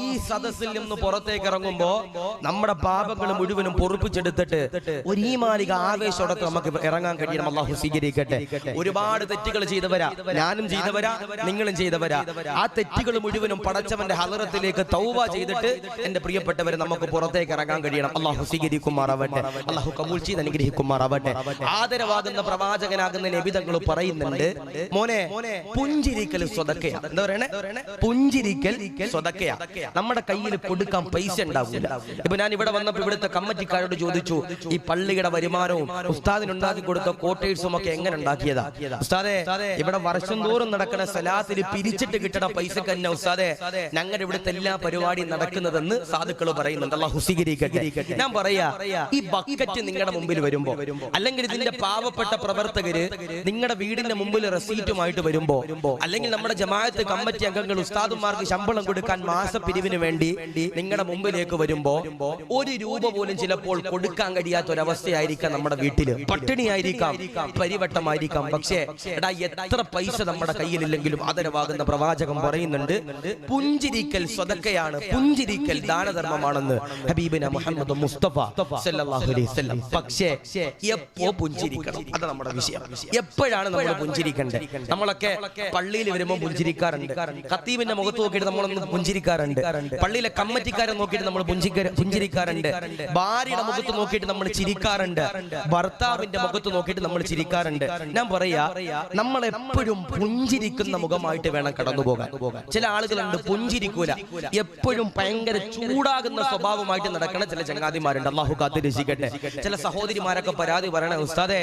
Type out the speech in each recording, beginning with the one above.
ഈ സദസ്സിൽ നിന്ന് പുറത്തേക്ക് ഇറങ്ങുമ്പോ നമ്മുടെ പാപങ്ങൾ മുഴുവനും പൊറുപ്പിച്ചെടുത്തിട്ട് ഒരു ഈമാനിക ആവേശത്തോടെ നമുക്ക് ഇറങ്ങാൻ കഴിയണം. അല്ലാഹു സ്വീകരിക്കട്ടെ. ഒരുപാട് തെറ്റുകൾ ചെയ്തവരാ, ഞാനും ചെയ്തവരാ, നിങ്ങളും ചെയ്തവരാ. ആ തെറ്റുകൾ മുഴുവനും പടച്ചവന്റെ ഹളറത്തിലേക്ക് തൗബ ചെയ്തിട്ട് എന്റെ പ്രിയപ്പെട്ടവരെ നമുക്ക് പുറത്തേക്ക് ഇറങ്ങാൻ കഴിയണം. അല്ലാഹു സ്വീകരിക്കുമാറാവട്ടെ. അല്ലാഹു കബൂൽ ചെയ്ത് അനുഗ്രഹിക്കുമാറാവട്ടെ. ആദരവാകുന്ന പ്രവാചകനാകുന്ന നബി തങ്ങൾ പറയുന്നുണ്ട്, മോനെ പുഞ്ചിരിക്കൽ സ്വതക്കയാ. എന്താ പറയണേ? പുഞ്ചിരിക്കൽ സ്വതക്കയാ. നമ്മുടെ കയ്യിൽ കൊടുക്കാൻ പൈസ ഉണ്ടാവില്ല. ഇപ്പൊ ഞാൻ ഇവിടെ വന്നപ്പോ ഇവിടുത്തെ കമ്മിറ്റിക്കാരോട് ചോദിച്ചു, ഈ പള്ളിയുടെ വരുമാനവും ഉസ്താദിനുണ്ടാക്കി കൊടുത്ത കോട്ടേഴ്സും ഒക്കെ എങ്ങനെ ഉണ്ടാക്കിയതാ ഉസ്താദെ? ഇവിടെ വർഷം തോറും നടക്കുന്ന സലാത്തിൽ പിരിച്ചിട്ട് കിട്ടണ പൈസക്ക് തന്നെ ഉസ്താദെ ഞങ്ങളുടെ ഇവിടുത്തെ എല്ലാ പരിപാടിയും നടക്കുന്നതെന്ന് സാധുക്കൾ പറയുന്നുണ്ട്. അല്ലാഹു സ്വീകരിക്കട്ടെ. ഞാൻ പറയാ, ഈ ബക്കറ്റ് നിങ്ങളുടെ മുമ്പിൽ വരുമ്പോ, അല്ലെങ്കിൽ ഇതിന്റെ പാവപ്പെട്ട പ്രവർത്തകര് നിങ്ങളുടെ വീടിന്റെ മുമ്പിൽ റെസീറ്റുമായിട്ട് വരുമ്പോ, അല്ലെങ്കിൽ നമ്മുടെ ജമാഅത്ത് കമ്മിറ്റി അംഗങ്ങൾ ഉസ്താദുമാർക്ക് ശമ്പളം കൊടുക്കാൻ മാസപ്പിരിവിന് വേണ്ടി നിങ്ങളുടെ മുമ്പിലേക്ക് വരുമ്പോ 1 രൂപ പോലും ചിലപ്പോൾ കൊടുക്കാൻ കഴിയാത്ത ഒരവസ്ഥയായിരിക്കാം. നമ്മുടെ വീട്ടില് പട്ടിണിയായിരിക്കാം, പരിവട്ടമായിരിക്കാം. പക്ഷേ എടാ, എത്ര പൈസ നമ്മുടെ കയ്യിലില്ലെങ്കിലും ആദരവാകുന്ന പ്രവാചകൻ പറയുന്നുണ്ട്, പുഞ്ചിരിക്കൽ സ്വതക്കയാണ്, പുഞ്ചിരിക്കൽ ദാനധർമ്മമാണെന്ന് ഹബീബിന മുഹമ്മദ് മുസ്തഫ സല്ലല്ലാഹു അലൈഹി വസല്ലം. പക്ഷേ എപ്പോ പുഞ്ചിരിക്കണം? അതാണ് നമ്മുടെ വിഷയം. എപ്പോഴാണ് നമ്മൾ പുഞ്ചിരിക്കേണ്ടത്? നമ്മളൊക്കെ പള്ളിയിൽ വരുമ്പോൾ പുഞ്ചിരിക്കാറുണ്ട്, ഖത്തീബിന്റെ മുഖത്ത് നോക്കിയിട്ട് നമ്മളൊന്ന് പുഞ്ചിരിക്കാറുണ്ട്, പള്ളിയിലെ കമ്മിറ്റിക്കാരെ നോക്കിയിട്ട് നമ്മൾ പുഞ്ചിരിക്കാറുണ്ട്, ഭാര്യയുടെ മുഖത്ത് നോക്കിയിട്ട് നമ്മൾ ചിരിക്കാറുണ്ട്, ഭർത്താവിന്റെ മുഖത്ത് നോക്കിയിട്ട് നമ്മൾ ചിരിക്കാറുണ്ട്. ഞാൻ പറയാ, നമ്മൾ എപ്പോഴും പുഞ്ചിരിക്കുന്ന മുഖമായിട്ട് വേണം കടന്നു പോകാൻ. ചില ആളുകളുണ്ട് പുഞ്ചിരിക്കൂല, എപ്പോഴും ഭയങ്കര ചൂടാകുന്ന സ്വഭാവമായിട്ട് നടക്കുന്ന ചില ചങ്ങാതിമാരുണ്ട്. അല്ലാഹു കാത്തിരക്ഷിക്കട്ടെ. ചില സഹോദരിമാരൊക്കെ പരാതി പറയണ, ഉസ്താദെ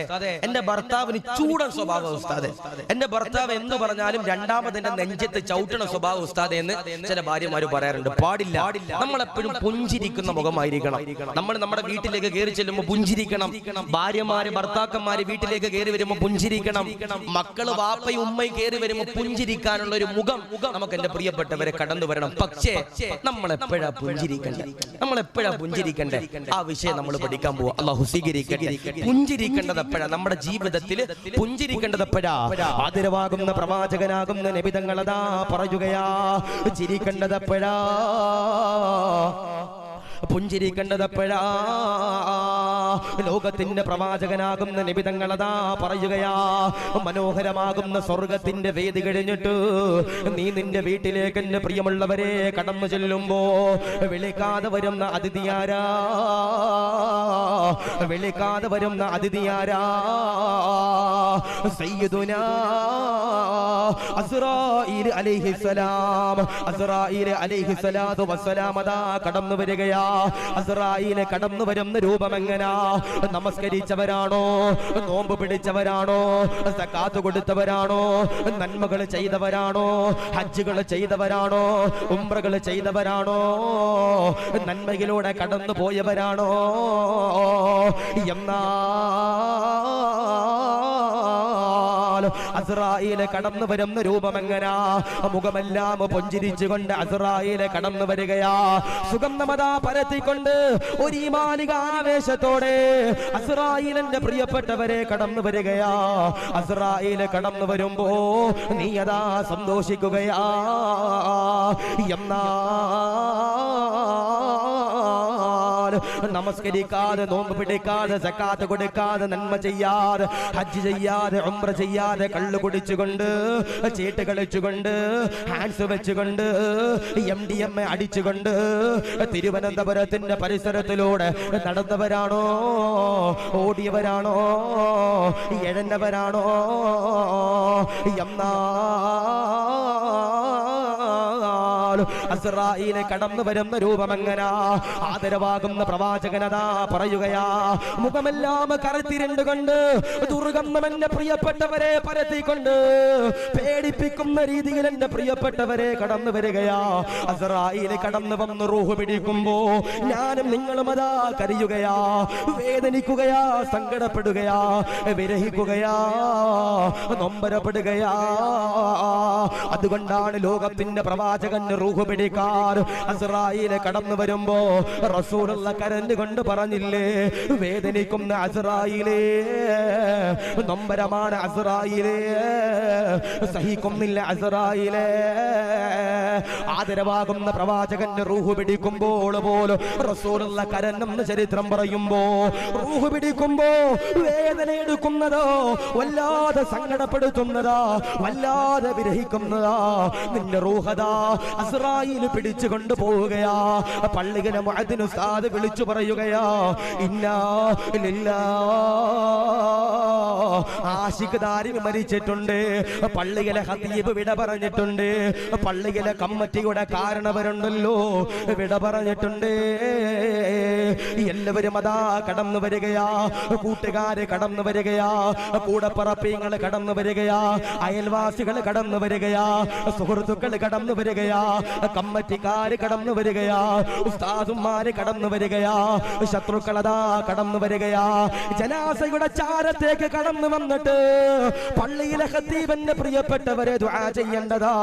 എന്റെ ഭർത്താവിന് ചൂടൻ സ്വഭാവം ഉസ്താദെ, എന്റെ ഭർത്താവ് എന്ന് പറഞ്ഞാലും രണ്ടാമതിന്റെ നെഞ്ചത്ത് ചവിട്ടണ സ്വഭാവം ഉസ്താദെ എന്ന് ചില ഭാര്യമാര് പറയാറുണ്ട്. പാടില്ല. നമ്മളെപ്പോഴും പുഞ്ചിരിക്കുന്ന മുഖമായിരിക്കണം. നമ്മൾ നമ്മുടെ വീട്ടിലേക്ക് കയറി ചെല്ലുമ്പോൾ പുഞ്ചിരിക്കണം. ഭാര്യമാര് ഭർത്താക്കന്മാര് വീട്ടിലേക്ക് കയറി വരുമ്പോൾ പുഞ്ചിരിക്കണം. മക്കള് വാപ്പയും ഉമ്മയും കയറി വരുമ്പോൾ പുഞ്ചിരിക്കാനുള്ള ഒരു മുഖം നമുക്ക് എന്റെ പ്രിയപ്പെട്ടവരെ കടന്നു വരണം. പക്ഷേ നമ്മളെപ്പോഴാ പുഞ്ചിരിക്കണ്ടേ? നമ്മളെപ്പോഴാ പുഞ്ചിരിക്കണ്ടേ? ആ വിഷയം നമ്മൾ പഠിക്കാൻ പോവാ. അല്ലാഹു സ്വീകരിക്കട്ടെ. പുഞ്ചിരിക്കേണ്ടത് എപ്പോഴാ? നമ്മുടെ ജീവിതത്തിൽ പുഞ്ചിരിക്കേണ്ടത് എപ്പോഴാ? ആദരവാകുന്ന പ്രവാചകനാകുന്ന നബി തങ്ങൾ അതാ പറയുകയാ, ചിരിക്കേണ്ടത് എപ്പോഴാ? പുഞ്ചിരിക്കേണ്ടതെപ്പോഴാ? ലോകത്തിന്റെ പ്രവാചകനാകുന്ന നബി തങ്ങൾ അതാ പറയുകയാ, മനോഹരമാകുന്ന സ്വർഗത്തിന്റെ വേദി കഴിഞ്ഞിട്ട് നീ നിന്റെ വീട്ടിലേക്ക് എന്റെ പ്രിയമുള്ളവരെ കടന്നു ചെല്ലുമ്പോ വിളിക്കാതെ വരുന്ന അതിഥിയാരാ? വിളിക്കാതെ വരുന്ന അതിഥിയാരാ? സയ്യിദുനാ അസ്റായീൽ അലൈഹിസ്സലാം. അസ്റായീൽ അലൈഹിസ്സലാത്തു വസ്സലാം അതാ കടന്നു വരികയാ. അസ്റായീൽ കടന്നു വരുന്ന രൂപം എങ്ങനാ? നമസ്കരിച്ചവരാണോ? നോമ്പ് പിടിച്ചവരാണോ? സകാത്ത് കൊടുത്തവരാണോ? നന്മകൾ ചെയ്തവരാണോ? ഹജ്ജുകൾ ചെയ്തവരാണോ? ഉംറകൾ ചെയ്തവരാണോ? നന്മയിലൂടെ കടന്നു പോയവരാണോ? അസ്റായീൽ കടന്നു വരുന്ന രൂപം എങ്ങനാ? മുഖമെല്ലാം പുഞ്ചിരിച്ചുകൊണ്ട് അസ്റായീൽ കടന്നു വരികയാ. സുഗന്ധമതാ പരത്തിക്കൊണ്ട് ഒരു ഈമാനിക ആവേശത്തോടെ അസ്റായീലിന്റെ പ്രിയപ്പെട്ടവരെ കടന്നു വരികയാ. അസ്റായീൽ കടന്നു വരുമ്പോ നീ അതാ സന്തോഷിക്കുകയാ. നമസ്കരിക്കാതെ, നോമ്പ് പിടിക്കാതെ, സകാത്ത് കൊടുക്കാതെ, നന്മ ചെയ്യാതെ, ഹജ്ജ് ചെയ്യാതെ, ഉംറ ചെയ്യാതെ, കള്ളു കുടിച്ചുകൊണ്ട്, ചീട്ട് കളിച്ചുകൊണ്ട്, ഹാൻസ് വെച്ചുകൊണ്ട്, MDMA അടിച്ചുകൊണ്ട് തിരുവനന്തപുരത്തിന്റെ പരിസരത്തിലൂടെ നടന്നവരാണോ? ഓടിയവരാണോ? എഴഞ്ഞവരാണോ? അസ്റായീൽ കടന്നു വരുന്ന രൂപം എങ്ങനാ? ആദരവാകുന്ന പ്രവാചകനതാ പറയുകയാ, മുഖമെല്ലാം കറുത്തിരണ്ടുകൊണ്ട് ദുർഗന്ധം എന്റെ പ്രിയപ്പെട്ടവരെ പരത്തിക്കൊണ്ട് പേടിപ്പിക്കുന്ന രീതിയിൽ എന്റെ പ്രിയപ്പെട്ടവരെ കടന്നു വരികയാ. അസ്റായീൽ കടന്നു വന്ന് റൂഹ് പിടിക്കുമ്പോ ഞാനും നിങ്ങളും അതാ കരയുകയാ, വേദനിക്കുകയാ, സങ്കടപ്പെടുകയാ, വിരഹിക്കുകയാ, നൊമ്പരപ്പെടുകയാ. അതുകൊണ്ടാണ് ലോകത്തിന്റെ പ്രവാചകൻ റൂഹ് പിടിക്കാൻ അസ്റായീല് കടന്നു വരുമ്പോ റസൂലുള്ള കരഞ്ഞുകൊണ്ട് പറഞ്ഞില്ലേ, വേദനിക്കുന്ന അസ്റായീലേ, നൊമ്പരമാണ് അസ്റായീലേ, സഹിക്കുന്നില്ല അസ്റായീലേ. ആദരവാകുന്ന പ്രവാചകന്റെ റൂഹ് പിടിക്കുമ്പോൾ പോലും റസൂലുള്ള കരഞ്ഞെന്ന് ചരിത്രം പറയുമ്പോ, റൂഹ് പിടിക്കുമ്പോ വേദന എടുക്കുന്നതോ, വല്ലാതെ സങ്കടപ്പെടുത്തുന്നതാ, വല്ലാതെ വിരഹിക്കുന്നതാ. നിന്റെ റൂഹദാ അസ്റായീൽ പിടിച്ചു കൊണ്ടുപോവുകയാ. പള്ളിയിലെ മുഅദ്ദിൻ ഉസ്താദ് വിളിച്ചു പറയുകയാ, ഇന്നാ ലില്ലാഹ്, ആശിഖ് ദാരിമി മരിച്ചിട്ടുണ്ട്, പള്ളിയിലെ ഖതീബ് വിട പറഞ്ഞിട്ടുണ്ട്, പള്ളിയിലെ കമ്മിറ്റിയുടെ കാരണവരുണ്ടല്ലോ വിട പറഞ്ഞിട്ടുണ്ട്. എല്ലാവരും അതാ കടന്നു വരികയാ, കൂട്ടുകാര് കടന്നു വരികയാ, കൂടപ്പറപ്പീങ്ങൾ കടന്നു വരികയാ, അയൽവാസികൾ കടന്നു വരികയാ, സുഹൃത്തുക്കൾ കടന്നു വരികയാ, കമ്മിറ്റിക്കാര് കടന്നു വരികയാ, ഉസ്താദുമാര് കടന്നു വരികയാ, ശത്രുക്കളതാ കടന്നു വരികയാ. ജനാസയുടെ ചാരത്തേക്ക് കടന്നു വന്നിട്ട് പള്ളിയിലെ ഖതീബിന്റെ പ്രിയപ്പെട്ടവരെ ദുആ ചെയ്യേണ്ടതാ.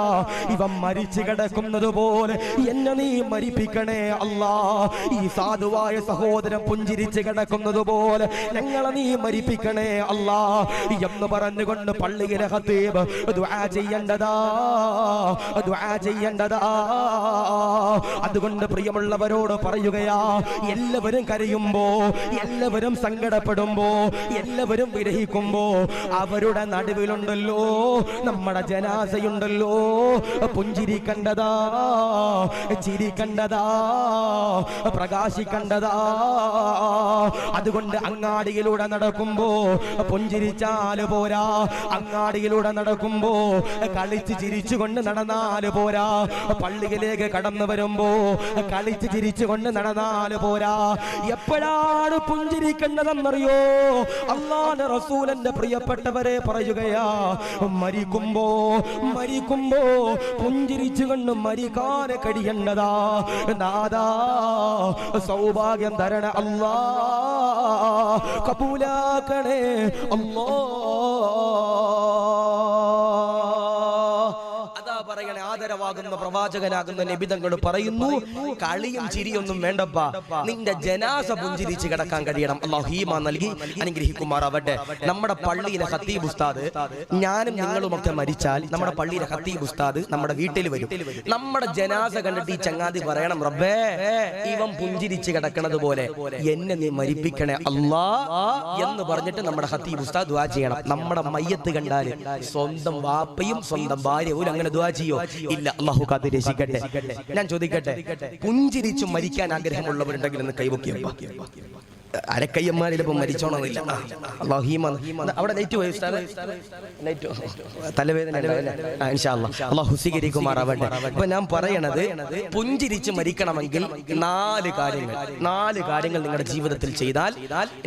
ഇവൻ മരിച്ചു കിടക്കുന്നത് പോലെ എന്നെ നീ മരിപ്പിക്കണേ അല്ലാ. ഈ സാധുവായ സഹോദരൻ പുഞ്ചിരിച്ച് കിടക്കുന്നത് പോലെ ഞങ്ങളെ നീ മരിപ്പിക്കണേ അല്ലാ എന്ന് പറഞ്ഞുകൊണ്ട് പള്ളിയിലെ ഖതീബ് ദുആ ചെയ്യേണ്ടതാ, ദുആ ചെയ്യേണ്ടതാ. അതുകൊണ്ട് പ്രിയമുള്ളവരോട് പറയുകയാ, എല്ലാവരും കരയുമ്പോ, എല്ലാവരും സങ്കടപ്പെടുമ്പോ, എല്ലാവരും വിരഹിക്കുമ്പോ അവരുടെ നടുവിലുണ്ടല്ലോ നമ്മുടെ ജനാസയുണ്ടല്ലോ, പുഞ്ചിരിക്കണ്ടതാ, ചിരിക്കണ്ടതാ, പ്രകാശിക്കണ്ടതാ. അതുകൊണ്ട് അങ്ങാടിയിലൂടെ നടക്കുമ്പോ പുഞ്ചിരിച്ചാല് പോരാ, അങ്ങാടിയിലൂടെ നടക്കുമ്പോ കളിച്ച് ചിരിച്ചുകൊണ്ട് നടന്നാല് പോരാ, പള്ളിയിലേക്ക് കടന്നു വരുമ്പോ കളിച്ച് ചിരിച്ചുകൊണ്ട് നടന്നാല് പോരാ. എപ്പോഴാണ് പുഞ്ചിരിക്കേണ്ടതെന്നറിയോ? അല്ലാഹുവിന്റെ റസൂലിന്റെ പ്രിയപ്പെട്ടവരെ പറയുകയാ, മരിക്കുമ്പോ പുഞ്ചിരിച്ചുകൊണ്ട് മരിക്കാൻ കഴിയേണ്ടതാ. നാദാ സൗഭാഗ്യം തരണ അല്ലാ, കബൂലാക്കണേ അല്ലാ. പറയണേ, ആദരവാകുന്ന പ്രവാചകനാകുന്ന നബിതങ്ങൾ പറയുന്നു, കളിയും ചിരിയൊന്നും വേണ്ടപ്പാ, നിന്റെ ജനാസ പുഞ്ചിരിച്ച് കിടക്കാൻ കഴിയണം. അല്ലാഹു ഈമാൻ നൽകി അനുഗ്രഹിക്കുമാറാവട്ടെ. നമ്മുടെ പള്ളിയിലെ ഖതീബ് ഉസ്താദ്, ഞാനും നിങ്ങളുമൊക്കെ മരിച്ചാൽ നമ്മുടെ പള്ളിയിലെ ഖതീബ് ഉസ്താദ് നമ്മുടെ വീട്ടിൽ വരും. നമ്മുടെ ജനാസ കണ്ടിട്ട് ഈ ചങ്ങാതി പറയണം, റബ്ബേ ഇവൻ പുഞ്ചിരിച്ച് കിടക്കണത് പോലെ എന്നെ നീ മരിപ്പിക്കണേ അല്ലാ എന്ന് പറഞ്ഞിട്ട് നമ്മുടെ ഖതീബ് ഉസ്താദ് ദുആ ചെയ്യണം. നമ്മുടെ മയ്യത്ത് കണ്ടാൽ സ്വന്തം വാപ്പയും സ്വന്തം ഭാര്യയും അങ്ങനെ ദുആ ചെയ്യോ? ഇല്ല. അല്ലാഹു കാത്ത് രക്ഷിക്കട്ടെ. ഞാൻ ചോദിക്കട്ടെ, പുഞ്ചിരിച്ചു മരിക്കാൻ ആഗ്രഹമുള്ളവരുണ്ടെങ്കിൽ ഒന്ന് കൈവക്കിയപ്പ. അരക്കയ്യന്മാരിലിപ്പം മരിച്ചോണമെന്നില്ല. അവിടെ ലൈറ്റ് പോയി തലവേദന അല്ലാഹു സ്വീകരിക്കുമാറാവട്ടെ. അപ്പൊ ഞാൻ പറയണത്, പുഞ്ചിരിച്ച് മരിക്കണമെങ്കിൽ നാല് കാര്യങ്ങൾ നിങ്ങളുടെ ജീവിതത്തിൽ ചെയ്താൽ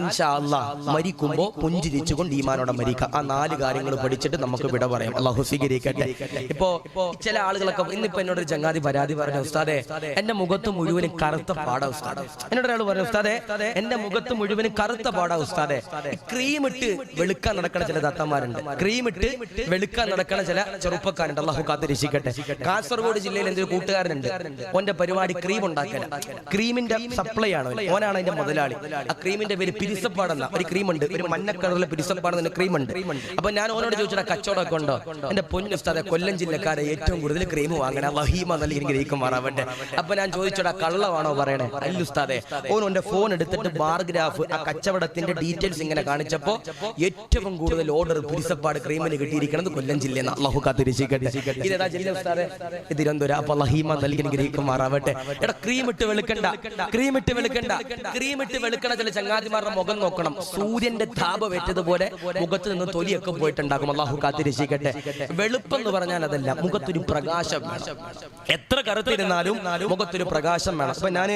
ഇൻഷാ അല്ലാഹ് മരിക്കുമ്പോ പുഞ്ചിരിച്ചുകൊണ്ട് ഈമാനോടെ മരിക്കാം. ആ നാല് കാര്യങ്ങൾ പഠിച്ചിട്ട് നമുക്ക് വിട പറയാം. അല്ലാഹു സ്വീകരിക്കട്ടെ. ഇപ്പോ ചില ആളുകളൊക്കെ ഇന്നിപ്പോ എന്നോടൊരു ചങ്ങാതി പരാതി പറഞ്ഞു, ഉസ്താദേ എന്റെ മുഖത്ത് മുഴുവനും കറുത്ത പാടാ ഉസ്താദേ. എന്നോട് ഒരാൾ പറഞ്ഞു, ഉസ്താദേ എന്റെ മുഖത്ത് മുഴുവനും കറുത്ത പാടാ ഉസ്താദെ. ക്രീം ഇട്ട് വെളുക്കാൻ നടക്കണ ചില ദത്തന്മാരുണ്ട്, ക്രീം ഇട്ട് വെളുക്കാൻ നടക്കണ ചില ചെറുപ്പക്കാരുണ്ട്. അല്ലാഹു കാത്ത് രക്ഷിക്കട്ടെ. കാസർഗോഡ് ജില്ലയിൽ എന്റെ ഒരു കൂട്ടുകാരനുണ്ട്, ഓന്റെ പരിപാടി ക്രീം ഉണ്ടാക്കല. ക്രീമിന്റെ സപ്ലൈ ആണ്, ഓനാണ് അതിന്റെ മുതലാളി. ആ ക്രീമിന്റെ പേര് പിരിസപ്പാടെന്ന ഒരു ക്രീം ഉണ്ട്, ഒരു മഞ്ഞ കളറിലെ പിരിസപ്പാടെന്ന ക്രീം ഉണ്ട്. അപ്പൊ ഞാൻ ഓനോട് ചോദിച്ചാൽ കച്ചവടമൊക്കെ ഉണ്ടോ? എന്റെ പൊന്നു ഉസ്താദെ, കൊല്ലം ജില്ലക്കാരെ ഏറ്റവും കൂടുതൽ ക്രീം വാങ്ങണേ, അല്ലാഹു നല്ല ഗ്രഹിക്കുമാറാവട്ടെ. അപ്പൊ ഞാൻ ചോദിച്ചോടാ, കള്ളമാണോ പറയണേ? അല്ല ഉസ്താദെ. ഓന്റെ ഫോൺ എടുത്തിട്ട് ബാർഗ്രാഫ് ആ കച്ചവടത്തിന്റെ ഡീറ്റെയിൽസ് ഇങ്ങനെ കാണിച്ചപ്പോ ഏറ്റവും കൂടുതൽ ഓർഡർ പിരിസപ്പാട് ക്രീമിന് കിട്ടിയിരിക്കുന്നത് കൊല്ലം ജില്ലയിൽ. അല്ലാഹു കാത്ത് രക്ഷിക്കട്ടെ. ഇതേതാ ജില്ല ഉസ്താദെ? തിരുവനന്തപുരം. അപ്പൊ അല്ലാഹു നൽകി ഗ്രഹിക്കുമാറാവട്ടെ. എടാ, ക്രീം ഇട്ട് വെളുക്കണ്ട, ക്രീം ഇട്ട് വെളുക്കണ ചില ചങ്ങാതിമാരുടെ മുഖം നോക്കണം, സൂര്യന്റെ താപമേറ്റതുപോലെ മുഖത്ത് നിന്ന് തൊലിയൊക്കെ പോയിട്ടുണ്ടാകും. അല്ലാഹു കാത്ത് രക്ഷിക്കട്ടെ. വെളുപ്പെന്ന് പറഞ്ഞാൽ അതല്ല, മുഖത്തൊരു പ്രകാശം വേണം. എത്ര കറുത്തിരുന്നാലും മുഖത്തൊരു പ്രകാശം വേണം. അപ്പൊ ഞാൻ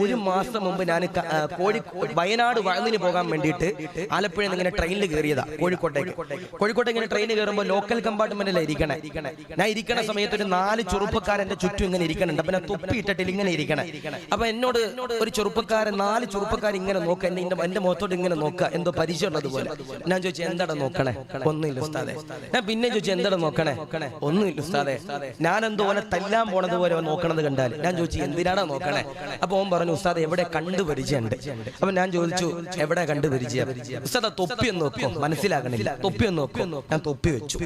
ഒരു മാസം മുമ്പ് ഞാൻ വയനാട് വയലിന് പോകാൻ വേണ്ടിയിട്ട് ആലപ്പുഴയിൽ നിന്ന് ഇങ്ങനെ ട്രെയിനിൽ കയറിയതാ കോഴിക്കോട്ടേക്ക് ഇങ്ങനെ ട്രെയിൻ കയറുമ്പോൾ ലോക്കൽ കമ്പാർട്ട്മെന്റിലാണ് ഇരിക്കണേ. ഞാൻ ഇരിക്കണ സമയത്ത് ഒരു 4 ചെറുപ്പക്കാരൻ എന്റെ ചുറ്റും ഇങ്ങനെ ഇരിക്കണുണ്ട്. അപ്പൊ ഞാൻ തൊപ്പിയിട്ടിട്ട് ഇങ്ങനെ ഇരിക്കണേ. അപ്പൊ എന്നോട് ഒരു ചെറുപ്പക്കാരൻ 4 ചെറുപ്പക്കാർ ഇങ്ങനെ നോക്കുക, എന്റെ മുഖത്തോട്ട് ഇങ്ങനെ നോക്കുക, എന്തോ പരിചയമുള്ളത് പോലെ. ഞാൻ ചോദിച്ചു എന്താടാ നോക്കണേ? ഒന്നുമില്ല ഉസ്താദേ. ഞാൻ പിന്നെ ചോദിച്ചു എന്താടാ നോക്കണേ? ഒന്നുമില്ല ഉസ്താദേ. ഞാൻ എന്തോ ഓനെ തല്ലാൻ പോണത് പോലെ നോക്കണത് കണ്ടാൽ ഞാൻ ചോദിച്ചു എന്തിനാടാ നോക്കണേ? അപ്പൊ ഓൻ പറഞ്ഞു ഉസ്താദ് എവിടെ കണ്ടു പരിചയമുണ്ട്. അപ്പൊ ഞാൻ ചോദിച്ചു എവിടെ കണ്ടു പരിചയം? ഉസ്താദ് തൊപ്പി ഒന്ന് നോക്കോ, മനസ്സിലാകണില്ല. തൊപ്പി ഒന്ന് നോക്കോ. ഞാൻ തൊപ്പി വെച്ചു.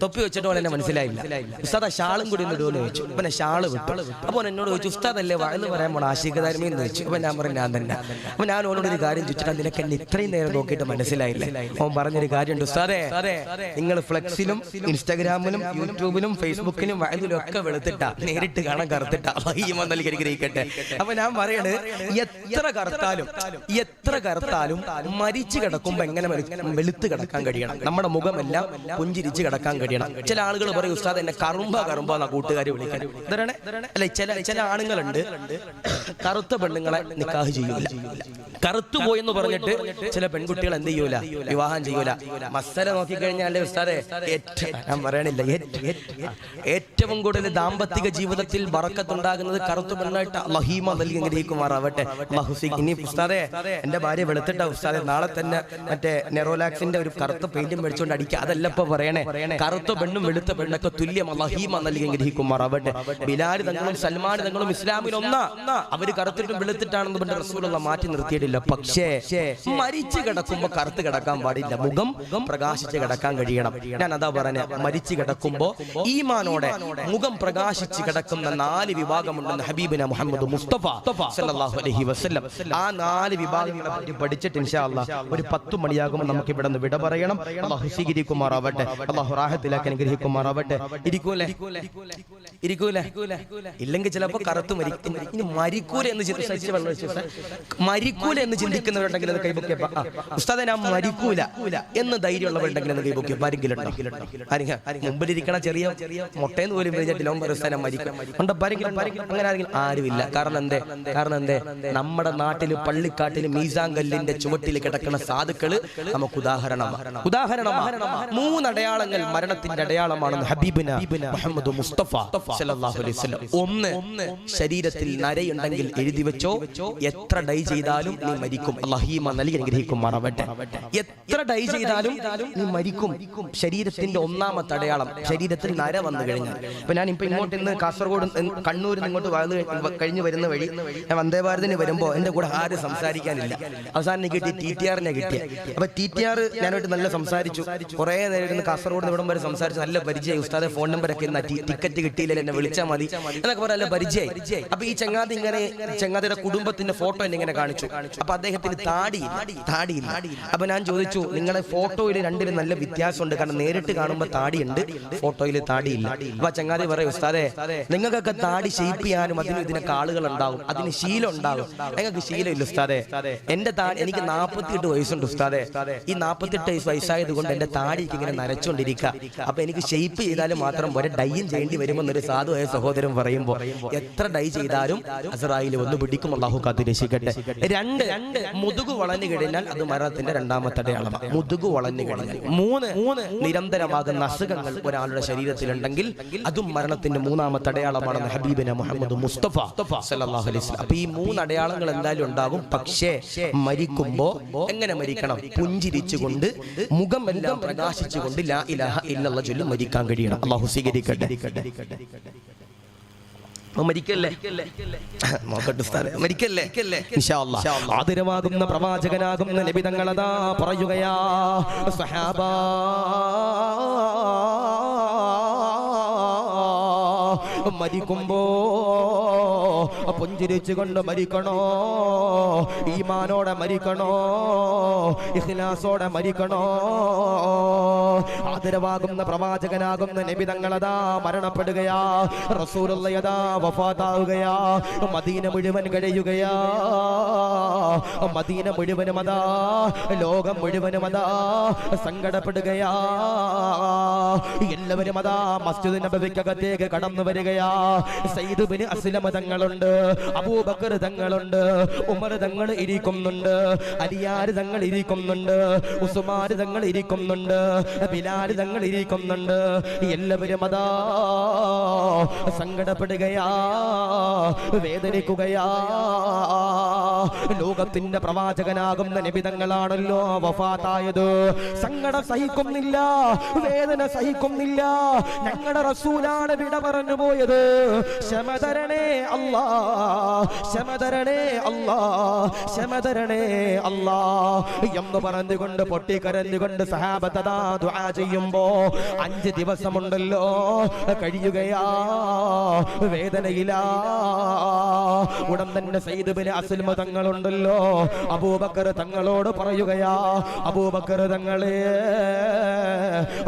തൊപ്പി വെച്ചിട്ട് പോലെ എന്നെ മനസ്സിലായില്ല. ഉസ്താദ് ആ ഷാളും കൂടി ഒന്ന് ഇടുമെന്ന് ചോദിച്ചു. അപ്പൊ ഞാൻ ഷാള് വിട്ടു. അപ്പൊ എന്നോട് ചോദിച്ചു ഉസ്താദല്ലേ വഴന്ന് പറയാൻ പോണ ആശികധാരമി എന്ന് ചോദിച്ചു. അപ്പൊ ഞാൻ പറഞ്ഞു ഞാൻ തന്നെ. അപ്പൊ ഞാൻ ഓനോട് ഒരു കാര്യം ചോദിച്ചിട്ട് നിനക്ക് എന്നെ ഇത്രയും നേരം നോക്കിയിട്ട് മനസ്സിലായില്ലേ? ഓൻ പറഞ്ഞൊരു കാര്യമുണ്ട് ഉസ്താദേ, നിങ്ങൾ ഫ്ലെക്സിലും ഇൻസ്റ്റാഗ്രാമിലും യൂട്യൂബിലും ഫേസ്ബുക്കിലും വയലിലും ഒക്കെ വെളുത്തിട്ടാ, നേരിട്ട് കാണാൻ കറുത്തിട്ടാ. ഗ്രഹിക്കട്ടെ. അപ്പൊ ഞാൻ പറയണത് എത്ര കറുത്താലും മരിച്ചു കിടക്കുമ്പോ എങ്ങനെ വെളുത്ത് കിടക്കാൻ കഴിയണം? നമ്മുടെ മുഖമെല്ലാം പുഞ്ചിരിച്ച് കിടക്കാൻ കഴിയണം. ചില ആളുകൾ പറയും ഉസ്താദ് എന്നെ കറുമ്പാ കൂട്ടുകാരെ വിളിക്കാൻ. അല്ലെ ചില ആണുങ്ങളുണ്ട് കറുത്ത പെണ്ണുങ്ങളെ നിക്കാഹ് ചെയ്യൂല. കറുത്തുപോയി എന്ന് പറഞ്ഞിട്ട് ചില പെൺകുട്ടികൾ എന്ത് ചെയ്യൂല? വിവാഹം ചെയ്യൂല. മസല നോക്കിക്കഴിഞ്ഞാൽ ഉസ്താദെ ഞാൻ പറയണില്ല, ഏറ്റവും കൂടുതൽ ദാമ്പത്തിക ജീവിതത്തിൽ ബറക്കത്തുണ്ടാകുന്നത് കറുത്ത പെണ്ണായിട്ട് ലഹീമ നൽകി ഗ്രഹിക്കുമാറാവട്ടെ. ഇനി ഉസ്താദെ എന്റെ ഭാര്യ വെളുത്തിട്ട ഉസ്താദെ നാളെ തന്നെ മറ്റേ നെറോലാക്സിന്റെ ഒരു കറുത്ത പെയിന്റും മേടിച്ചുകൊണ്ട് അടിക്കുക. അതല്ല ഇപ്പൊ പറയണേ. കറുത്ത പെണ്ണും വെളുത്ത പെണ്ണൊക്കെ തുല്യം ലഹീമ നൽകി ഗ്രഹിക്കുമാറാവട്ടെ. ബിലാൽ തങ്ങളും സൽമാൻ തങ്ങളും ഇസ്ലാമിൽ ഒന്നാ. അവര് കറുത്തിട്ടും വെളുത്തിട്ടാണെന്ന് പറഞ്ഞ റസൂലുള്ള മാറ്റി നിർത്തിയിട്ടില്ല. പക്ഷേ മരിച്ചു കിടക്കുമ്പോ കറുത്ത് കിടക്കാൻ പാടില്ല. മുഖം പ്രകാശിച്ച് കിടക്കാൻ കഴിയണം. ഞാൻ അതാ പറഞ്ഞ മരിച്ചു കിടക്കുമ്പോ ഈമാനോടെ മുഖം പ്രകാശിച്ച് കിടക്കുന്ന 4 വിഭാഗമുണ്ടെന്ന് ഹബീബിന മുഹമ്മദ് മുസ്തഫ സല്ലല്ലാഹു അലൈഹി വസല്ലം. ആ 4 വിഭാഗങ്ങളെ പറ്റി പഠിച്ചിട്ട് ഇൻഷാ അല്ലാഹ് ഒരു 10 മണിയാകുമ്പോൾ നമുക്ക് ഇവിടെ നിന്ന് വിട പറയണം. അല്ലാഹു സ്വീകരിക്കുമാറാവട്ടെ. അല്ലാഹു റാഹത്തിലാക്കി അനുഗ്രഹിക്കുമാറാവട്ടെ. ഇരിക്കൂലേ? ഇല്ലെങ്കിൽ ചിലപ്പോൾ കറുത്ത് മരിക്കും. ഇനി മരിക്കൂല എന്ന് ചിന്തിക്കുന്നവരുണ്ടെങ്കിൽ അത് കൈപൊക്കിയ ഉസ്താദെ ഞാൻ മരിക്കൂല എന്ന് ധൈര്യമുള്ളവരുണ്ടെങ്കിൽ അത് കൈപൊക്കിയ ആരെങ്കിലും മുമ്പിലിരിക്കണ ചെറിയ മുട്ടയെന്ന് പോലും വിളിച്ചിട്ടില്ല മരിക്കും. അങ്ങനെ ആരെങ്കിലും ആരുമില്ല. കാരണം എന്തേ നമ്മുടെ നാട്ടില് പള്ളിക്കാട്ടില് മീസാൻ കല്ലിന്റെ ചുവട്ടിൽ കിടക്കുന്ന സാധുക്കള് നമുക്ക് ഉദാഹരണമാണ്. 3 അടയാളങ്ങൾ മരണത്തിന്റെ അടയാളമാണെന്ന് ഹബീബിന മുഹമ്മദ് മുസ്തഫ സല്ലല്ലാഹു അലൈഹി വസല്ലം. 1 ശരീരത്തിൽ നരയുണ്ടെങ്കിൽ എഴുതി വെച്ചോ, എത്ര ഡൈ ചെയ്താലും നീ മരിക്കും. അല്ലാഹീമ നൽകി അനുഗ്രഹിക്കുമാറാവട്ടെ. എത്ര ഡൈ ചെയ്താലും നീ മരിക്കും. ശരീരത്തിന്റെ 1ാമത്തെ അടയാളം ശരീരത്തിൽ നര വന്നു കഴിഞ്ഞാൽ. ഇപ്പൊ ഞാൻ ഇപ്പൊ ഇങ്ങോട്ട് ഇന്ന് കാസർഗോഡ് കണ്ണൂരിൽ നിന്ന് ഇങ്ങോട്ട് കഴിഞ്ഞു വരുന്ന വഴി ഞാൻ വന്ദേ ഭാരതിന് വരുമ്പോ എന്റെ കൂടെ ആരും സംസാരിക്കാനില്ല. അവസാനം കിട്ടി TTR-നെ കിട്ടിയ. അപ്പൊ TTR ഞാനായിട്ട് നല്ല സംസാരിച്ചു. കുറെ നേരം ഇരുന്ന് കാസർഗോഡ് ഇവിടം വരെ സംസാരിച്ചു. നല്ല പരിചയം. ഉസ്താദെ ഫോൺ നമ്പർ ഒക്കെ ടിക്കറ്റ് കിട്ടിയില്ല എന്നെ വിളിച്ചാൽ മതി എന്നൊക്കെ പറയാൻ നല്ല പരിചയം. അപ്പൊ ഈ ചങ്ങാതിയുടെ കുടുംബത്തിന്റെ ഫോട്ടോ എന്നെ ഇങ്ങനെ കാണിച്ചു. അപ്പൊ അദ്ദേഹത്തിന് താടിയില്ല. അപ്പൊ ഞാൻ ചോദിച്ചു നിങ്ങളെ ഫോട്ടോയിൽ രണ്ടിലും നല്ല വ്യത്യാസമുണ്ട്. കാരണം നേരിട്ട് കാണുമ്പോ താടിയുണ്ട്, ഫോട്ടോയിൽ താടിയില്ല. അപ്പൊ ചങ്ങാതി പറയും ഉസ്താദെ നിങ്ങൾക്കൊക്കെ താടി ഷേപ്പ് ചെയ്യാനും അതിനും ഇതിനൊക്കെ ആളുകൾ ഉണ്ടാവും, അതിന് ശീലം ഉണ്ടാകും. ഞങ്ങൾക്ക് ശീലമില്ല ഉസ്താദെ. എന്റെ എനിക്ക് 48 വയസ്സുണ്ട് ഉസ്താദെ. ഈ 48 വയസ്സായത് കൊണ്ട് എന്റെ താടിക്ക് ഇങ്ങനെ നരച്ചുകൊണ്ടിരിക്കുക. അപ്പൊ എനിക്ക് ഷേപ്പ് ചെയ്താലും മാത്രം പോരെ, ഡൈയും ചെയ്യേണ്ടി വരുമെന്നൊരു സാധുവായ സഹോദരൻ പറയുമ്പോ എത്ര ഡൈ ചെയ്താലും അസ്റായിൽ ഒന്ന് പിടിക്കും. അല്ലാഹു കാത്ത് രക്ഷിക്കട്ടെ. 2 മുതുകു വളഞ്ഞു കഴിഞ്ഞാൽ അത് മരണത്തിന്റെ 2ാമത്തെ അടയാളമാണ്. മുതുകു വളഞ്ഞു കഴിഞ്ഞാൽ. 3 നിരന്തരമാകുന്ന അസുഖങ്ങൾ ഒരാളുടെ ശരീരത്തിലുണ്ടെങ്കിൽ അതും മരണത്തിന്റെ 3ാമത്തെ അടയാളമാണെന്ന് ഹബീബിന മുഹമ്മദ് മുസ്തഫ സല്ലല്ലാഹു അലൈഹി വസല്ലം. അപ്പൊ ഈ 3 അടയാളങ്ങൾ എന്തായാലും ഉണ്ടാകും. പക്ഷേ മരിക്കുമ്പോ എങ്ങനെ മരിക്കണം? പുഞ്ചിരിച്ചുകൊണ്ട് മുഖം എല്ലാം പ്രകാശിച്ചുകൊണ്ട് ലാ ഇലാഹ ഇല്ലല്ലാഹ് ചൊല്ലി മരിക്കാൻ കഴിയണം. അല്ലാഹു സ്വീകരിക്കട്ടെ. ആദരവാകുന്ന പ്രവാചകനാകുന്ന നബി തങ്ങളതാ പറയുകയാ സഹാബാ മരിക്കുമ്പോ പുഞ്ചിരിച്ചുകൊണ്ട് മരിക്കണോ, ഈമാനോടെ മരിക്കണോ, ഇഖ്ലാസോടെ മരിക്കണോ. ആദരവാകുന്ന പ്രവാചകനാകുന്ന നബി തങ്ങളതാ മരണപ്പെടുകയാ. റസൂലുള്ളാഹിയതാ വഫാത്താവുകയാ. മദീന മുഴുവൻ കഴിയുകയാ. മദീന മുഴുവനും അതാ, ലോകം മുഴുവനും അതാ സങ്കടപ്പെടുകയാ. എല്ലാവരും അതാ മസ്ജിദ് നബവിക്കകത്തേക്ക് കടന്നു വരികയാ. സയ്യിദ് ബിൻ അസ്ലമ തങ്ങളുണ്ട്, അബൂബക്കർ തങ്ങളുണ്ട്, ഉമർ തങ്ങൾ ഇരിക്കുന്നുണ്ട്, അലിയാർ തങ്ങൾ ഇരിക്കുന്നുണ്ട്, ഉസ്മാൻ തങ്ങൾ ഇരിക്കുന്നുണ്ട്, ബിലാൽ തങ്ങൾ ഇരിക്കുന്നുണ്ട്. എല്ലാവരും അതാ സങ്കടപ്പെടുകയാ, വേദനിക്കുകയാ. ലോകത്തിന്റെ പ്രവാചകനാകുന്ന നബി തങ്ങളാണല്ലോ വഫാത്തായത്. സങ്കടം സഹിക്കുന്നില്ല, വേദന സഹിക്കുന്നില്ല. ഞങ്ങളുടെ റസൂലാണ് വിട പറഞ്ഞു പോയത്. ക്ഷമതരണേ അല്ലാ, ക്ഷമതരണേ അല്ലാ, ക്ഷമതരണേ അല്ലാ എന്ന് പറഞ്ഞുകൊണ്ട് പൊട്ടിക്കരഞ്ഞുകൊണ്ട് സഹാബത്ത് ദുആ ചെയ്യുമ്പോ 5 ദിവസമുണ്ടല്ലോ കഴിയുകയാ, വേദനയിലാ. ഉടൻ തന്നെ സയ്യിദ് ബിൻ അസ്ലമ തങ്ങളുണ്ടല്ലോ അബൂബക്കർ തങ്ങളോട് പറയുകയാ, അബൂബക്കർ തങ്ങളെ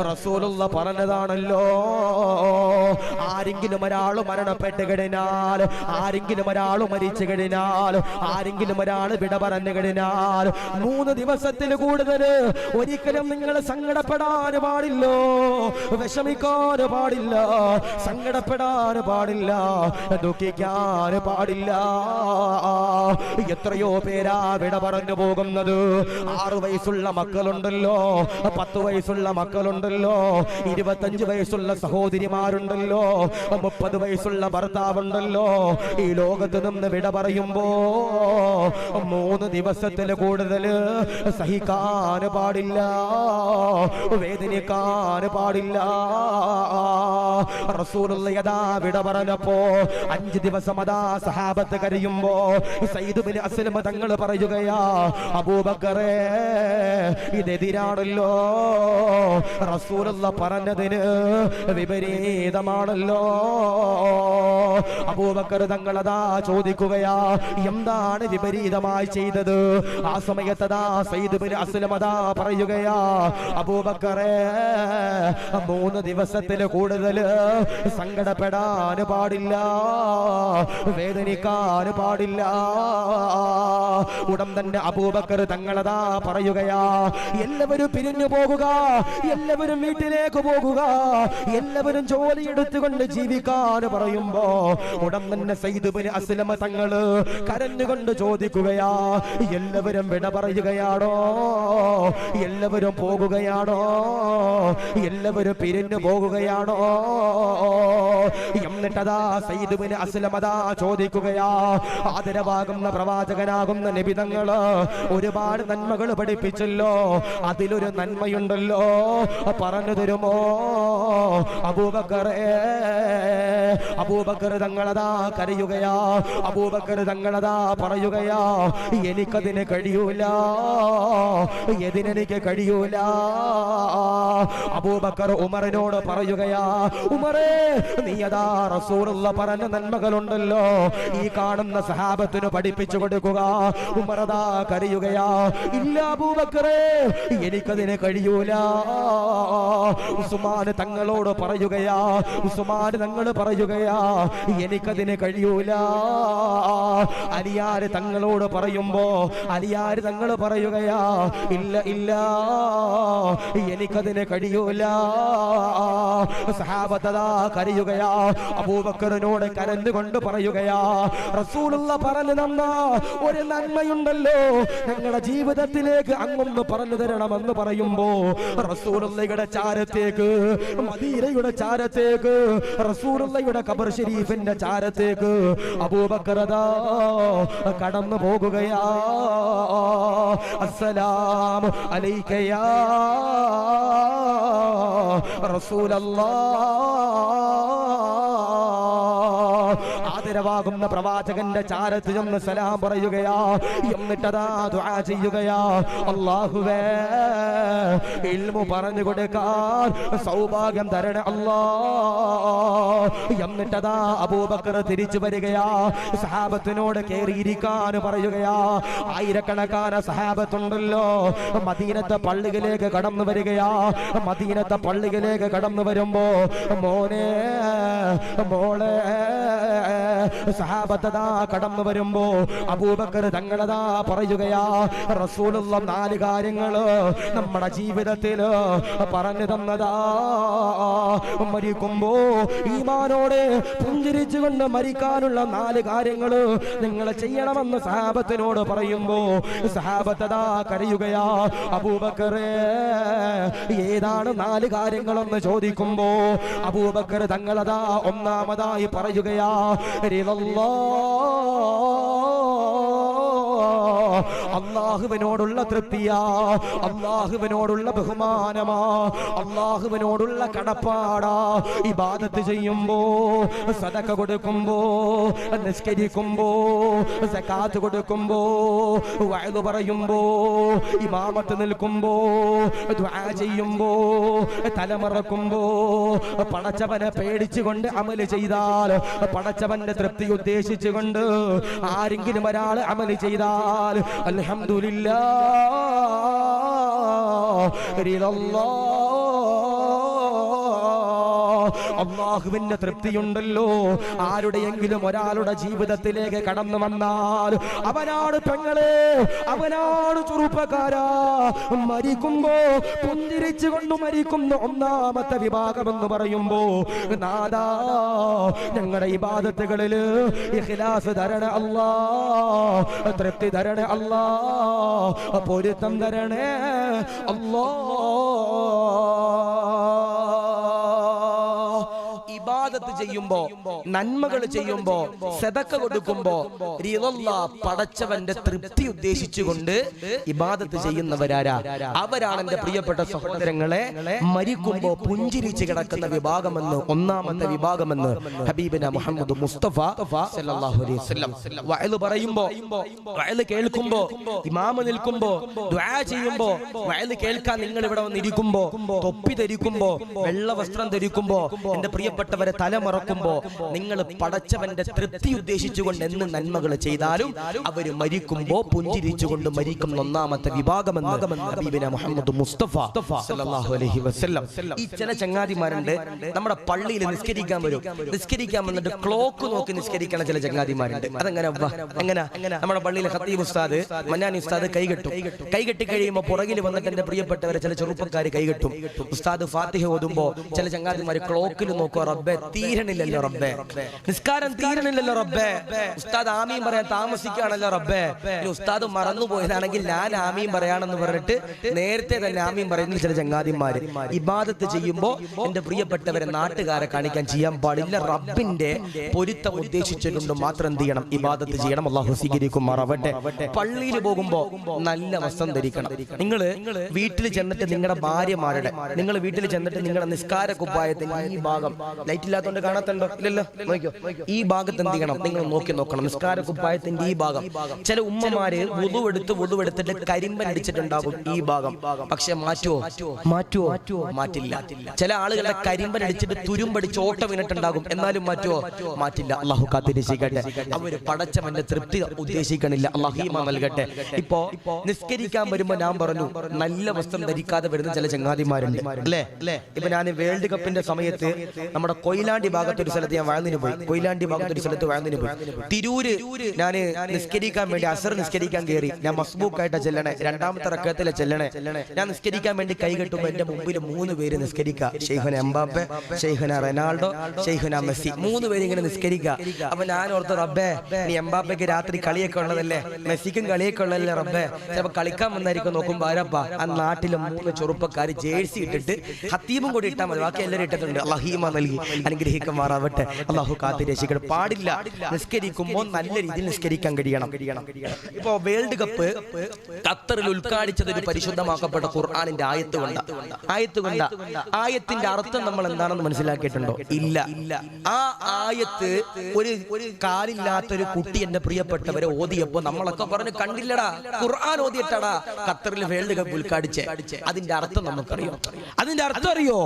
റസൂലുള്ള പറഞ്ഞതാണല്ലോ, ആരെങ്കിലും ഒരാൾ മരണപ്പെട്ട് കഴിഞ്ഞാൽ, ആരെങ്കിലും ഒരാൾ മരിച്ചു കഴിഞ്ഞാൽ, ആരെങ്കിലും ഒരാൾ വിട പറഞ്ഞു കഴിഞ്ഞാൽ 3 ദിവസത്തിൽ കൂടുതൽ ഒരിക്കലും നിങ്ങൾ സങ്കടപ്പെടാൻ പാടില്ലോ, വിഷമിക്കാൻ പാടില്ല, സങ്കടപ്പെടാൻ പാടില്ല, ദുഃഖിക്കാൻ പാടില്ല. എത്രയോ പേരാ വിട പറഞ്ഞു പോകുന്നത്. 6 വയസ്സുള്ള മക്കളുണ്ടല്ലോ, 10 വയസ്സുള്ള മക്കളുണ്ടല്ലോ, 25 വയസ്സുള്ള സഹോദരിമാരുണ്ടല്ലോ, 30 വയസ്സുള്ള ഭർത്താവുണ്ടല്ലോ. ഈ ലോകത്ത് നിന്ന് വിട പറയുമ്പോ 3 ദിവസത്തിൽ കൂടുതൽ സഹിക്കാൻ പാടില്ല, വേദനിക്കാൻ പാടില്ല. റസൂലുള്ള യഥാ വിട പറഞ്ഞപ്പോ 5 ദിവസം അതാ സഹാബത്ത് കരയുമ്പോ സയ്യിദ് ബിൻ അസ്ലമ തങ്ങൾ പറയുകയാ, അബൂബക്കറേ ഇതെതിരാണല്ലോ, റസൂലുള്ള പറഞ്ഞതിന് വിപരീതമാണല്ലോ. അബൂബക്കർ തങ്ങളതാ ചോദിക്കുകയാ, എന്താണ് വിപരീതമായി ചെയ്തത്? ആ സമയത്തതാ സയ്യിദ് ബിൻ അസ്ലമ പറയുകയാ, അബൂബക്കറേ 3 ദിവസത്തിൽ കൂടുതൽ സങ്കടപ്പെടാൻ പാടില്ല, വേദനിക്കാൻ പാടില്ല. ഉടൻ തന്നെ അബൂബക്കർ തങ്ങളതാ പറയുകയാ, എല്ലാവരും പിരിഞ്ഞു പോകുക, എല്ലാവരും വീട്ടിലേക്ക് പോകുക, എല്ലാവരും ജോലി എടുത്തുകൊണ്ട് ജീവിക്കാൻ പറയുമ്പോ ഉടൻ തന്നെ സയ്യിദ് ബിൻ അസ്ലമ തങ്ങള് കരഞ്ഞുകൊണ്ട് ചോദിക്കുകയാ, എല്ലാവരും വിട പറയുകയാണോ, എല്ലാവരും പോകുകയാണോ, എല്ലാവരും പിരിഞ്ഞു പോകുകയാണോ? എന്നിട്ടതാ സയ്യിദ് ബിൻ അസ്ലമ ചോദിക്കുകയാ, ആദരവാകുന്ന പ്രവാചകനാകുന്ന നബി തങ്ങള് ഒരുപാട് നന്മകൾ പഠിപ്പിച്ചല്ലോ, അതിലൊരു നന്മയുണ്ടല്ലോ, പറഞ്ഞു തരുമോ? അബൂബക്കറേ, അബൂബക്കർ തങ്ങളതാ കരയുകയാ, അബൂബക്കർ തങ്ങളതാ പറയുകയാ, എനിക്കതിന് കഴിയൂല, എതിനെനിക്ക് കഴിയൂല. അബൂബക്കർ ഉമറിനോട് പറയുകയാ, ഉമറേ നീ അതാ റസൂലുള്ള പറഞ്ഞ നന്മകളുണ്ടല്ലോ ഈ കാണുന്ന സഹാബത്തിന് പഠിപ്പിച്ചു കൊടുക്കുക. ഉമറതാ കരയുകയാ, ഇല്ല അബൂബക്കറേ എനിക്കതിന് കഴിയൂല. ഉസ്മാൻ തങ്ങളോട് പറയുകയാ, ഉസ്മാൻ തങ്ങൾ പറയുകയാ, എനിക്കതിന് കഴിയൂല. അലിയാർ തങ്ങളോട് പറയുമ്പോ അലിയാർ തങ്ങൾ പറയുകയാ, ഇല്ല ഇല്ല എനിക്കതിന് കഴിയൂല. സഹാബത്തതാ കരയുകയാ, അബൂബക്കറിനോട് കരഞ്ഞുകൊണ്ട് പറയുകയാ, റസൂലുള്ള പറഞ്ഞു തന്ന ഒരു നന്മയുണ്ടല്ലോ, ഞങ്ങളുടെ ജീവിതത്തിലേക്ക് അങ്ങൊന്ന് പറഞ്ഞു തരണമെന്ന് പറയുമ്പോ റസൂലുള്ളയുടെ ചാരത്തേക്ക്, മദീനയുടെ ചാരത്തേക്ക്, റസൂലുള്ളയുടെ ഖബർ ഷരീഫിന്റെ ചാരത്തേക്ക് അബൂബക്കറതാ കടന്നു പോകുകയാ. അസ്സലാമു അലൈക യാ റസൂലല്ലാഹ്, ആദരവാകുന്ന പ്രവാചകന്റെ ചാരത്ത് ചെന്ന് സലാം പറയുകയാ. എന്നിട്ടതാ ദുആ ചെയ്യുകയാ, അല്ലാഹുവേ ഇൽമു പറഞ്ഞു കൊടുക്കാൻ സൗഭാഗ്യം തരണേ അല്ലാഹ്. എന്നിട്ടതാ അബൂബക്കർ തിരിച്ചു വരികയാ, സഹാബത്തിനോട് കേറിയിരിക്കാൻ പറയുകയാ. ആയിരക്കണക്കാന സഹാബത്തുണ്ടല്ലോ, മദീനത്തെ പള്ളിയിലേക്ക് കടന്നു വരികയാ. മദീനത്തെ പള്ളിയിലേക്ക് കടന്നു വരുമ്പോ മോനെ മോളെ സഹാബത്തതാ കടന്നു വരുമ്പോ അബൂബക്കർ തങ്ങളതാ പറയുകയാ, റസൂലുള്ള 4 കാര്യങ്ങള് നമ്മുടെ ജീവിതത്തിൽ പറഞ്ഞു തന്നതാ. മരിക്കുമ്പോ ഈമാനോടെ പുഞ്ചിരിച്ചുകൊണ്ട് മരിക്കാനുള്ള 4 കാര്യങ്ങൾ നിങ്ങൾ ചെയ്യണമെന്ന് സഹാബത്തിനോട് പറയുമ്പോ സഹാബത്തതാ കരയുകയാ. അബൂബക്കറേ, ഏതാണ് 4 കാര്യങ്ങളെന്ന് ചോദിക്കുമ്പോ അബൂബക്കർ തങ്ങളതാ ഒന്നാമതായി പറയുകയാ, അല്ലാഹുവിനോടുള്ള തൃപ്തിയാ, അല്ലാഹുവിനോടുള്ള ബഹുമാനമാ, അല്ലാഹുവിനോടുള്ള കടപ്പാടാ. ഇബാദത്ത് ചെയ്യുമ്പോ, സദഖ കൊടുക്കുമ്പോ, നിസ്കരിക്കുമ്പോ, സകാത്ത് കൊടുക്കുമ്പോ, വഅദ് പറയുമ്പോ, ഇമാമത്ത് നിൽക്കുമ്പോ, ദുആ ചെയ്യുമ്പോ, തലമറക്കുമ്പോ, പടച്ചവനെ പേടിച്ചുകൊണ്ട് അമല് ചെയ്താൽ, പടച്ചവന്റെ തൃപ്തി ഉദ്ദേശിച്ചുകൊണ്ട് ആരെങ്കിലും ഒരാൾ അമല് ചെയ്താൽ അല്ലാഹുവിന്റെ തൃപ്തിയുണ്ടല്ലോ. ആരുടെയെങ്കിലും ഒരാളുടെ ജീവിതത്തിലേക്ക് കടന്നു വന്നാൽ അവനാണ് പെങ്ങളെ, അവനാണ് ചെറുപ്പക്കാരാ, മരിക്കുമ്പോ പുഞ്ചിരിച്ചുകൊണ്ട് മരിക്കുന്ന ഒന്നാമത്തെ വിഭാഗം എന്ന് പറയുമ്പോ, നാദാ ഞങ്ങളുടെ ഇബാദത്തുകളിൽ ഇഖ്ലാസ് തരണേ അല്ലാ, തൃപ്തി തരണേ അല്ലാ, പൊരുത്തം തരണേ അല്ലാ. ഇബാദത്ത് ചെയ്യുമ്പോ, നന്മകൾ ചെയ്യുമ്പോ, സദഖ കൊടുക്കുമ്പോ പടച്ചവന്റെ തൃപ്തി ഉദ്ദേശിച്ചുകൊണ്ട് ഇബാദത്ത് ചെയ്യുന്നവരാരാ? അവരാണ് എന്റെ പ്രിയപ്പെട്ട സഹോദരങ്ങളെ മരിക്കുമ്പോ പുഞ്ചിരിച്ച് കിടക്കുന്ന വിഭാഗമെന്ന്, ഒന്നാമത്തെ വിഭാഗമെന്ന് ഹബീബിന മുഹമ്മദ് മുസ്തഫ സല്ലല്ലാഹു അലൈഹി വസല്ലം വഅദ് പറയുമ്പോ, വഅദ് കേൾക്കുമ്പോ, ഇമാമ നിൽക്കുമ്പോ, ദുആ ചെയ്യുമ്പോ, വഅദ് കേൾക്കാൻ നിങ്ങൾ ഇവിടെ വന്നിരിക്കുമ്പോ, തൊപ്പി ധരിക്കുമ്പോ, വെള്ള വസ്ത്രം ധരിക്കുമ്പോ, എന്റെ പ്രിയപ്പെട്ടവരെ തലമറക്കുമ്പോ, നിങ്ങൾ പടച്ചവന്റെ തൃപ്തി ഉദ്ദേശിച്ചുകൊണ്ട് എന്ന് നന്മകൾ ചെയ്താലും അവർ മരിക്കുമ്പോ പുഞ്ചിരിച്ചുകൊണ്ട് മരിക്കുന്ന ഒന്നാമത്തെ വിഭാഗമെന്ന് ഹബീബിന മുഹമ്മദ് മുസ്തഫ സല്ലല്ലാഹു അലൈഹി വസല്ലം. ഈ ചില ചങ്ങാതിമാരുണ്ട്, നമ്മുടെ പള്ളിയിൽ നിസ്കരിക്കാൻ വരും, നിസ്കരിക്കാൻ വന്നിട്ട് ക്ലോക്ക് നോക്കി നിസ്കരിക്കണ ചില ചങ്ങാതിമാരുണ്ട്. അതെങ്ങനെ എങ്ങനെ? നമ്മുടെ പള്ളിയിലെ ഖത്തീബ് ഉസ്താദ്, മന്നാനി ഉസ്താദ് കൈകെട്ടി കഴിയുമ്പോൾ പുറകിൽ വന്നിട്ട് എന്റെ പ്രിയപ്പെട്ടവരെ ചില ചെറുപ്പക്കാർ കൈകെട്ടും. ഉസ്താദ് ഫാത്തിഹ ഓതുമ്പോ ചില ചങ്ങാതിമാര് ക്ലോക്കിൽ നോക്കുക, റബ്ബേ തീരണില്ലല്ലോ റബ്ബേ, നിസ്കാരം തീരണില്ലല്ലോ റബ്ബേ, ഉസ്താദ് ആമീൻ പറയാൻ താമസിക്കുകയാണല്ലോ റബ്ബേ, ഉസ്താദ് മറന്നുപോയതാണെങ്കിൽ ഞാൻ ആമീൻ പറയാണെന്ന് പറഞ്ഞിട്ട് നേരത്തെ തന്നെ ആമീൻ പറയുന്ന ചില ചങ്ങാതിമാര്. ഇബാദത്ത് ചെയ്യുമ്പോ എന്റെ പ്രിയപ്പെട്ടവരെ നാട്ടുകാരെ കാണിക്കാൻ ചെയ്യാൻ പാടില്ല, റബ്ബിന്റെ പൊരുത്തം ഉദ്ദേശിച്ചിട്ടുണ്ട് മാത്രം എന്ത് ചെയ്യണം? ഇബാദത്ത് ചെയ്യണം. അല്ലാഹു സ്വീകരിക്കുമാറാവട്ടെ. പള്ളിയിൽ പോകുമ്പോ നല്ല വസ്ത്രം ധരിക്കണം. നിങ്ങള് വീട്ടിൽ ചെന്നിട്ട് നിങ്ങളുടെ ഭാര്യമാരുടെ, നിങ്ങൾ വീട്ടിൽ ചെന്നിട്ട് നിങ്ങളുടെ നിസ്കാര കുപ്പായത്തിന്റെ ഈ ഭാഗം, ലൈറ്റ് ഇല്ലാത്തോണ്ട് കാണാത്തുണ്ടോ? ഇല്ലല്ലോ, നോക്കിയോ. ഈ ഭാഗത്ത് എന്ത് ചെയ്യണം? നിങ്ങൾ നോക്കണം. നിസ്കാര കുപ്പായത്തിന്റെ ഈ ഭാഗം, ചില ഉമ്മമാര് വുളുവെടുത്തിട്ട് കരിമ്പൻ അടിച്ചിട്ടുണ്ടാകും ഈ ഭാഗം. പക്ഷെ മാറ്റുവോ? മാറ്റില്ല. ചില ആളുകളുടെ കരിമ്പൻ അടിച്ചിട്ട് തുരുമ്പടിച്ച് ഓട്ട വീണിട്ടുണ്ടാകും, എന്നാലും മാറ്റില്ല. അല്ലാഹു കാത്തിരക്ഷിക്കട്ടെ. അവര് പടച്ചവന്റെ തൃപ്തി ഉദ്ദേശിക്കണില്ല. അല്ലാഹു ഈമാൻ നൽകട്ടെ. ഇപ്പോ നിസ്കരിക്കാൻ വരുമ്പോ ഞാൻ പറഞ്ഞു, നല്ല വസ്ത്രം ധരിക്കാതെ വരുന്ന ചില ചങ്ങാതിമാരുണ്ട്, അല്ലേ? ഇപ്പൊ ഞാൻ വേൾഡ് കപ്പിന്റെ സമയത്ത് നമ്മുടെ കൊയിലാണ്ടി ഭാഗത്തൊരു സ്ഥലത്ത് ഞാൻ വാഴ്ന്നിന് പോയി. തിരൂര് ഞാൻ നിസ്കരിക്കാൻ വേണ്ടി അസർ നിസ്കരിക്കാൻ കയറി. ഞാൻ മസ്ബൂക്കായിട്ടാ ചെല്ലണേ, 2ാമത്തെ റക്കഅത്തിലെ ചെല്ലണേ. ഞാൻ നിസ്കരിക്കാൻ വേണ്ടി കൈ കെട്ടുമ്പോ എന്റെ മുമ്പിൽ 3 പേര് നിസ്കരിക്കുക. ഷെയ്ഖുന എംബാപ്പെ, ഷെയ്ഖുന റൊണാൾഡോ, ഷെയ്ഖുന മെസ്സി, 3 പേര് ഇങ്ങനെ നിസ്കരിക്കുക. അപ്പൊ ഞാൻ ഓർത്ത്, റബ്ബേ നീ എംബാപ്പയ്ക്ക് രാത്രി കളിയൊക്കെ ഉള്ളതല്ലേ, മെസ്സിക്കും കളിയൊക്കെ ഉള്ളതല്ലേ റബ്ബേ, ചിലപ്പോ കളിക്കാൻ വന്നായിരിക്കും. നോക്കുമ്പോ ആരപ്പാ? ആ നാട്ടിലെ 3 ചെറുപ്പക്കാര് ജേഴ്സി ഇട്ടിട്ട്, ഹത്തീബും കൂടി ഇട്ടാൽ മതി, ബാക്കി എല്ലാവരും ഇട്ടിട്ടുണ്ട്. അല്ലാഹു ഈമാൻ നൽകി അനുഗ്രഹിക്കുമാറാവട്ടെ. അല്ലാഹു കാത്തിരക്ഷിക്കട്ടെ. പാടില്ല, നിസ്കരിക്കുമ്പോൾ നല്ല രീതിയിൽ നിസ്കരിക്കാൻ കഴിയണം. ഇപ്പോ വേൾഡ് കപ്പ് ഖത്തറിൽ ഉദ്ഘാടിച്ചത് ഒരു പരിശുദ്ധമാക്കപ്പെട്ട ഖുർആനിന്റെ ആയത്ത് കൊണ്ട. ആയത്തിന്റെ അർത്ഥം നമ്മൾ എന്താണെന്ന് മനസ്സിലാക്കിയിട്ടുണ്ടോ? ഇല്ല. ആ ആയത്ത് ഒരു കാലില്ലാത്തൊരു കുട്ടി എന്റെ പ്രിയപ്പെട്ടവരെ ഓതിയപ്പോ നമ്മളൊക്കെ പറഞ്ഞു, കണ്ടില്ലടാ ഖുർആൻ ഓതിയിട്ടടാ ഖത്തറിൽ വേൾഡ് കപ്പ് ഉദ്ഘാടിച്ചേ. അതിന്റെ അർത്ഥം നമുക്കറിയോ? അതിന്റെ അർത്ഥം അറിയോ?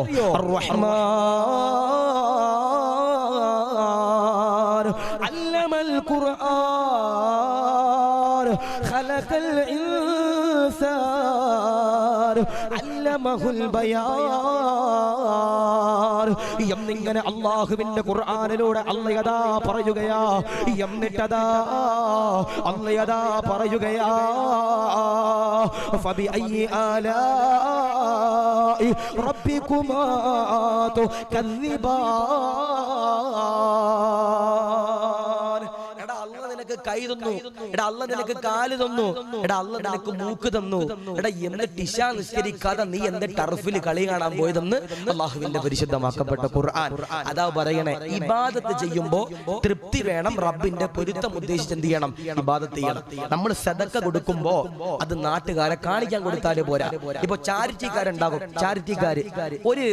علم القرآن خلق الإنسان ഇൻസാൻ അല്ലമഹുൽ ബയാൻ എന്നിങ്ങനെ അല്ലാഹുവിന്റെ ഖുർആനിലൂടെ അല്ലാഹ് പറയുകയാ. എന്നിട്ടതാ അല്ലാഹ് പറയുകയാ, ഫബിഅയ്യി ആലാഇ റബ്ബികുമാ തുകദ്ദിബാൻ. എടാ അല്ലാഹ് നിനക്ക് കൈ തന്നു, എടാ അല്ലാഹ് നിനക്ക് കാല് തന്നു, എടാ അല്ലാഹ് നിനക്ക് മൂക്ക് തന്നു, എടാ എന്നിട്ട് ഇശാ നിസ്കരിക്കാതെ നീ എന്റെ ടർഫിൽ കളി കാണാൻ പോയതെന്ന് അല്ലാഹുവിന്റെ പരിശുദ്ധമാക്കപ്പെട്ട ഖുർആൻ. അതാ പറയണേ, ഇബാദത്ത് ചെയ്യുമ്പോ തൃപ്തി വേണം, റബ്ബിന്റെ പൊരുത്തം ഉദ്ദേശിച്ച് എന്ത് ചെയ്യണം? ഇബാദത്ത് ചെയ്യണം. നമ്മൾ സദക്ക കൊടുക്കുമ്പോ അത് നാട്ടുകാരെ കാണിക്കാൻ കൊടുത്താലേ പോരാ. ഇപ്പൊ ചാരിറ്റിക്കാരുണ്ടാകും, ചാരിറ്റിക്കാര് ഒരു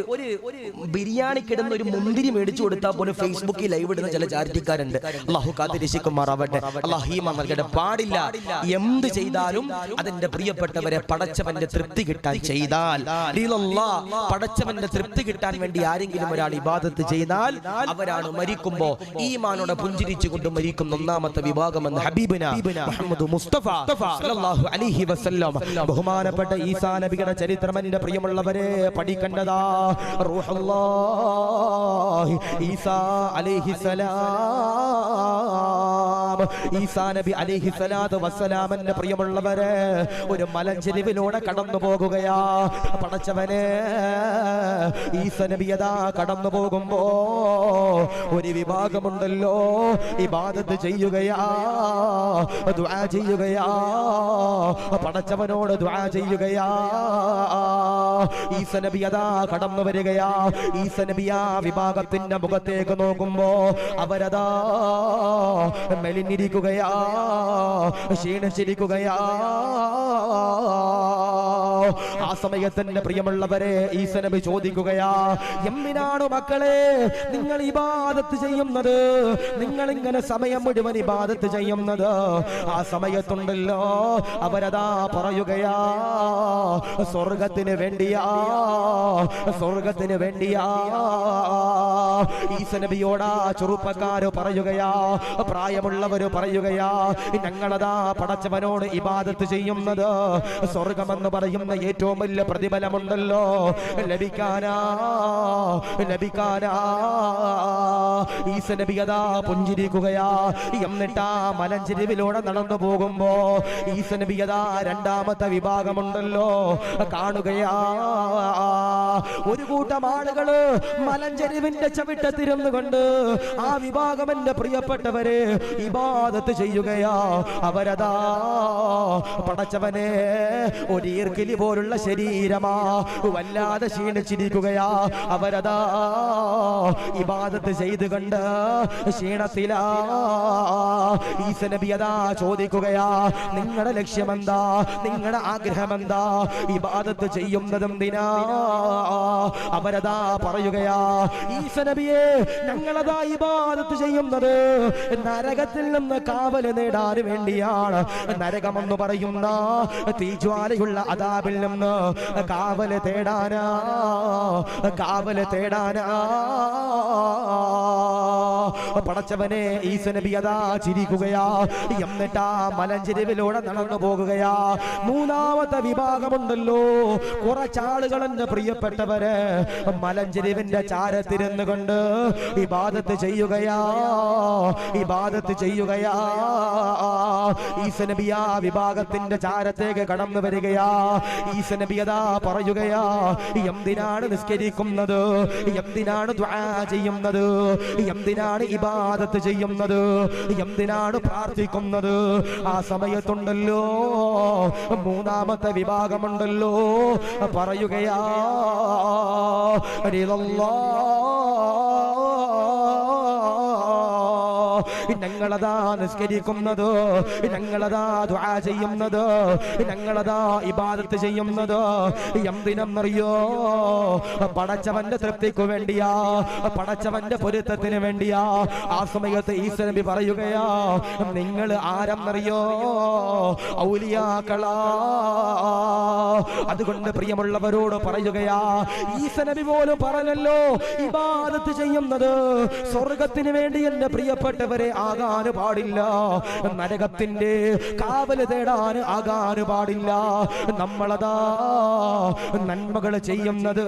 ബിരിയാണിക്കിടുന്ന ഒരു മുന്തിരി മേടിച്ചു കൊടുത്താൽ പോലും ഫേസ്ബുക്കിൽ ലൈവ് ഇടുന്ന ചില ചാരിറ്റിക്കാരുണ്ട്. അല്ലാഹു കാത്തിരക്ഷിക്കുമാറാവട്ടെ, അല്ലാഹു ഈമാൻ നൽകട്ടെ. പാടില്ല. എന്ത് ചെയ്താലും അതിന്റെ പ്രിയപ്പെട്ടവരെ പടച്ചവന്റെ തൃപ്തി കിട്ടാൻ ചെയ്താൽ, പടച്ചവന്റെ തൃപ്തി കിട്ടാൻ വേണ്ടി ആരെങ്കിലും ഒരാൾ ഇബാദത്ത് ചെയ്താൽ അവരാണ് മരിക്കുമ്പോ ഈമാനോടെ പുഞ്ചിരിച്ചുകൊണ്ട് മരിക്കുന്ന ഒന്നാമത്തെ വിഭാഗം എന്ന് ഹബീബിന മുഹമ്മദ് മുസ്തഫ സല്ലല്ലാഹു അലൈഹി വസല്ലം. ബഹുമാനപ്പെട്ട ഈസാ നബിയുടെ ചരിത്രം എന്റെ പ്രിയമുള്ളവരെ പഠിക്കേണ്ടതാ. റൂഹുല്ലാഹി ഈസാ അലൈഹിസ്സലാം, ഈസാ നബി അലൈഹിസ്സലാത്തു വസ്സലാമിന്റെ പ്രിയമുള്ളവരെ ഒരു മലഞ്ചെരിവിലൂടെ കടന്നു പോകുകയാ. പടച്ചവനെ, ഈസാ നബി അതാ കടന്നു പോകുമ്പോ ഒരു വിഭാഗമുണ്ടല്ലോ ഇബാദത്ത് ചെയ്യുകയാ, ദുആ ചെയ്യുകയാ, പടച്ചവനോട് ദുആ ചെയ്യുകയാ. ഈസാ നബി അതാ കടന്നു വരികയാ. ഈസാ നബി ആ വിഭാഗത്തിന്റെ മുഖത്തേക്ക് നോക്കുമ്പോ അവരതാ മെലിഞ്ഞിരിക്കുകയാ, ക്ഷീണിച്ചിരിക്കുകയാ. ആ സമയത്തിന്റെ പ്രിയമുള്ളവരെ ഈസാ നബി ചോദിക്കുകയാ, എന്തിനാണ് മക്കളെ നിങ്ങൾ ഇബാദത്ത് ചെയ്യുന്നത്? നിങ്ങൾ ഇങ്ങനെ സമയം മുഴുവൻ ഇബാദത്ത് ചെയ്യുന്നത്? ആ സമയത്തുണ്ടല്ലോ അവരതാ പറയുകയാ, സ്വർഗത്തിന് വേണ്ടിയാ, സ്വർഗത്തിന് വേണ്ടിയാ. ഈസാ നബിയോടാ ചെറുപ്പക്കാര് പറയുകയാ, പ്രായമുള്ളവര് പറയുകയാ, ഞങ്ങളതാ പടച്ചവനോട് ഇബാദത്ത് ചെയ്യുന്നത് സ്വർഗമെന്ന് പറയുന്ന ഏറ്റവും വലിയ പ്രതിഫലമുണ്ടല്ലോ ലഭിക്കാനാ, ലഭിക്കാനാ. ഈസാ നബി അതാ പുഞ്ചിരിക്കുകയാ. എന്നിട്ടാ മലഞ്ചെരിവിലൂടെ നടന്നു പോകുമ്പോ ഈസാ നബി അതാ രണ്ടാമത്തെ വിഭാഗമുണ്ടല്ലോ കാണുകയാ. ഒരു കൂട്ടം ആളുകള് മലഞ്ചെരിവിന്റെ ചവിട്ടത്തിരുന്നു കൊണ്ട് ആ വിഭാഗം എന്റെ പ്രിയപ്പെട്ടവരെ ഇബാദത്ത് ചെയ്യുകയാ. അവരതാ പടച്ചവനെ ഒരു ഈർക്കിലി പോലുള്ള ശരീരമാ, വല്ലാതെ ക്ഷീണിച്ചിരിക്കുകയാ. അവരതാ ഇബാദത്ത് ചെയ്ത് കണ്ട് ക്ഷീണത്തിലാ. ഈസാ നബി അതാ ചോദിക്കുകയാ, നിങ്ങളുടെ ലക്ഷ്യമെന്താ? നിങ്ങളുടെ ആഗ്രഹമെന്താ? ഇബാദത്ത് ചെയ്യുന്നതെന്തിനാ? അവരതാ പറയുകയാ, ഈസാ നബിയെ, ഞങ്ങളതാ ഇബാദത്ത് ചെയ്യുന്നത് നരകത്തിൽ നിന്ന് കാവല് നേടാൻ വേണ്ടിയാണ്. നരകമെന്ന് പറയുന്ന തീജ്വാലയുള്ള അദാബിൽ നിന്ന് കാവല് തേടാനാ, കാവല് തേടാനാ. പടച്ചവനെ, ഈസാ നബി അതാ ചിരിക്കുകയാ. എന്നിട്ടാ മലഞ്ചെരിവിലൂടെ നടന്നു പോകുകയാ. മൂന്നാമത്തെ വിഭാഗമുണ്ടല്ലോ കുറച്ചാളുകൾ എന്റെ പ്രിയപ്പെട്ടവര് മലഞ്ചെരിവിന്റെ ചാരത്തിരുന്നു കൊണ്ട് ഇബാദത്ത് ചെയ്യുകയാ, ഇബാദത്ത് ചെയ്യുകയാ. ഈസാ നബി ആ വിഭാഗത്തിന്റെ ചാരത്തേക്ക് കടന്നു വരികയാ. ഈസാ നബി അതാ പറയുകയാ, എന്തിനാണ് നിസ്കരിക്കുന്നത്? എന്തിനാണ് ദുആ ചെയ്യുന്നത്? എന്തിനാണ് ഇബാദത്ത് ചെയ്യുന്നത്? എന്തിനാണ് പ്രാർത്ഥിക്കുന്നത്? ആ സമയത്തുണ്ടല്ലോ മൂന്നാമത്തെ വിഭാഗമുണ്ടല്ലോ പറയുകയാ, ഞങ്ങളതാ നിസ്കരിക്കുന്നത്, ഞങ്ങളതാ ദുആ ചെയ്യുന്നത്, ഞങ്ങളതാ ഇബാദത്ത് ചെയ്യുന്നത് എന്തിനെന്നറിയോ? പടച്ചവന്റെ തൃപ്തിക്ക് വേണ്ടിയാ, പടച്ചവന്റെ പൊരുത്തത്തിന് വേണ്ടിയാ. ആ സമയത്ത് ഈസാ നബി പറയുകയാ, നിങ്ങൾ ആരെന്നറിയോ? ഔലിയാക്കളാ. അതുകൊണ്ട് പ്രിയമുള്ളവരോട് പറയുകയാ, ഈസാ നബി പോലും പറഞ്ഞല്ലോ ഇബാദത്ത് ചെയ്യുന്നത് സ്വർഗത്തിന് വേണ്ടി. എന്റെ പ്രിയപ്പെട്ടവരെ ആകാൻ പാടില്ല, നരകത്തിന്റെ കാവല് തേടാൻ ആകാൻ പാടില്ല. നമ്മളതാ നന്മകൾ ചെയ്യുന്നത്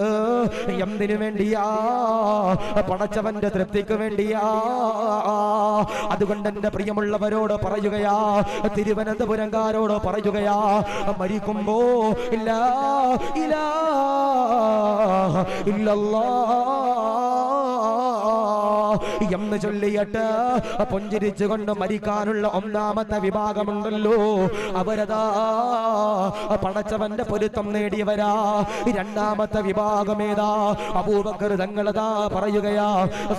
എന്തിനു വേണ്ടിയാ? പടച്ചവന്റെ തൃപ്തിക്ക് വേണ്ടിയാ. അതുകൊണ്ട് എന്റെ പ്രിയമുള്ളവരോട് പറയുകയാ, തിരുവനന്തപുരംകാരോട് പറയുകയാ, മരിക്കുമ്പോ ഇല്ലാ ഇലാഹ ഇല്ലല്ലാഹ് എന്ന് ചൊല്ലിയിട്ട് പുഞ്ചിരിച്ചുകൊണ്ട് മരിക്കാനുള്ള ഒന്നാമത്തെ വിഭാഗമുണ്ടല്ലോ, അവരതാ പടച്ചവന്റെ പൊരുത്തം നേടിയവരാ. രണ്ടാമത്തെ വിഭാഗം ഏതാ? അബൂബക്കർ തങ്ങളതാ പറയുകയാ,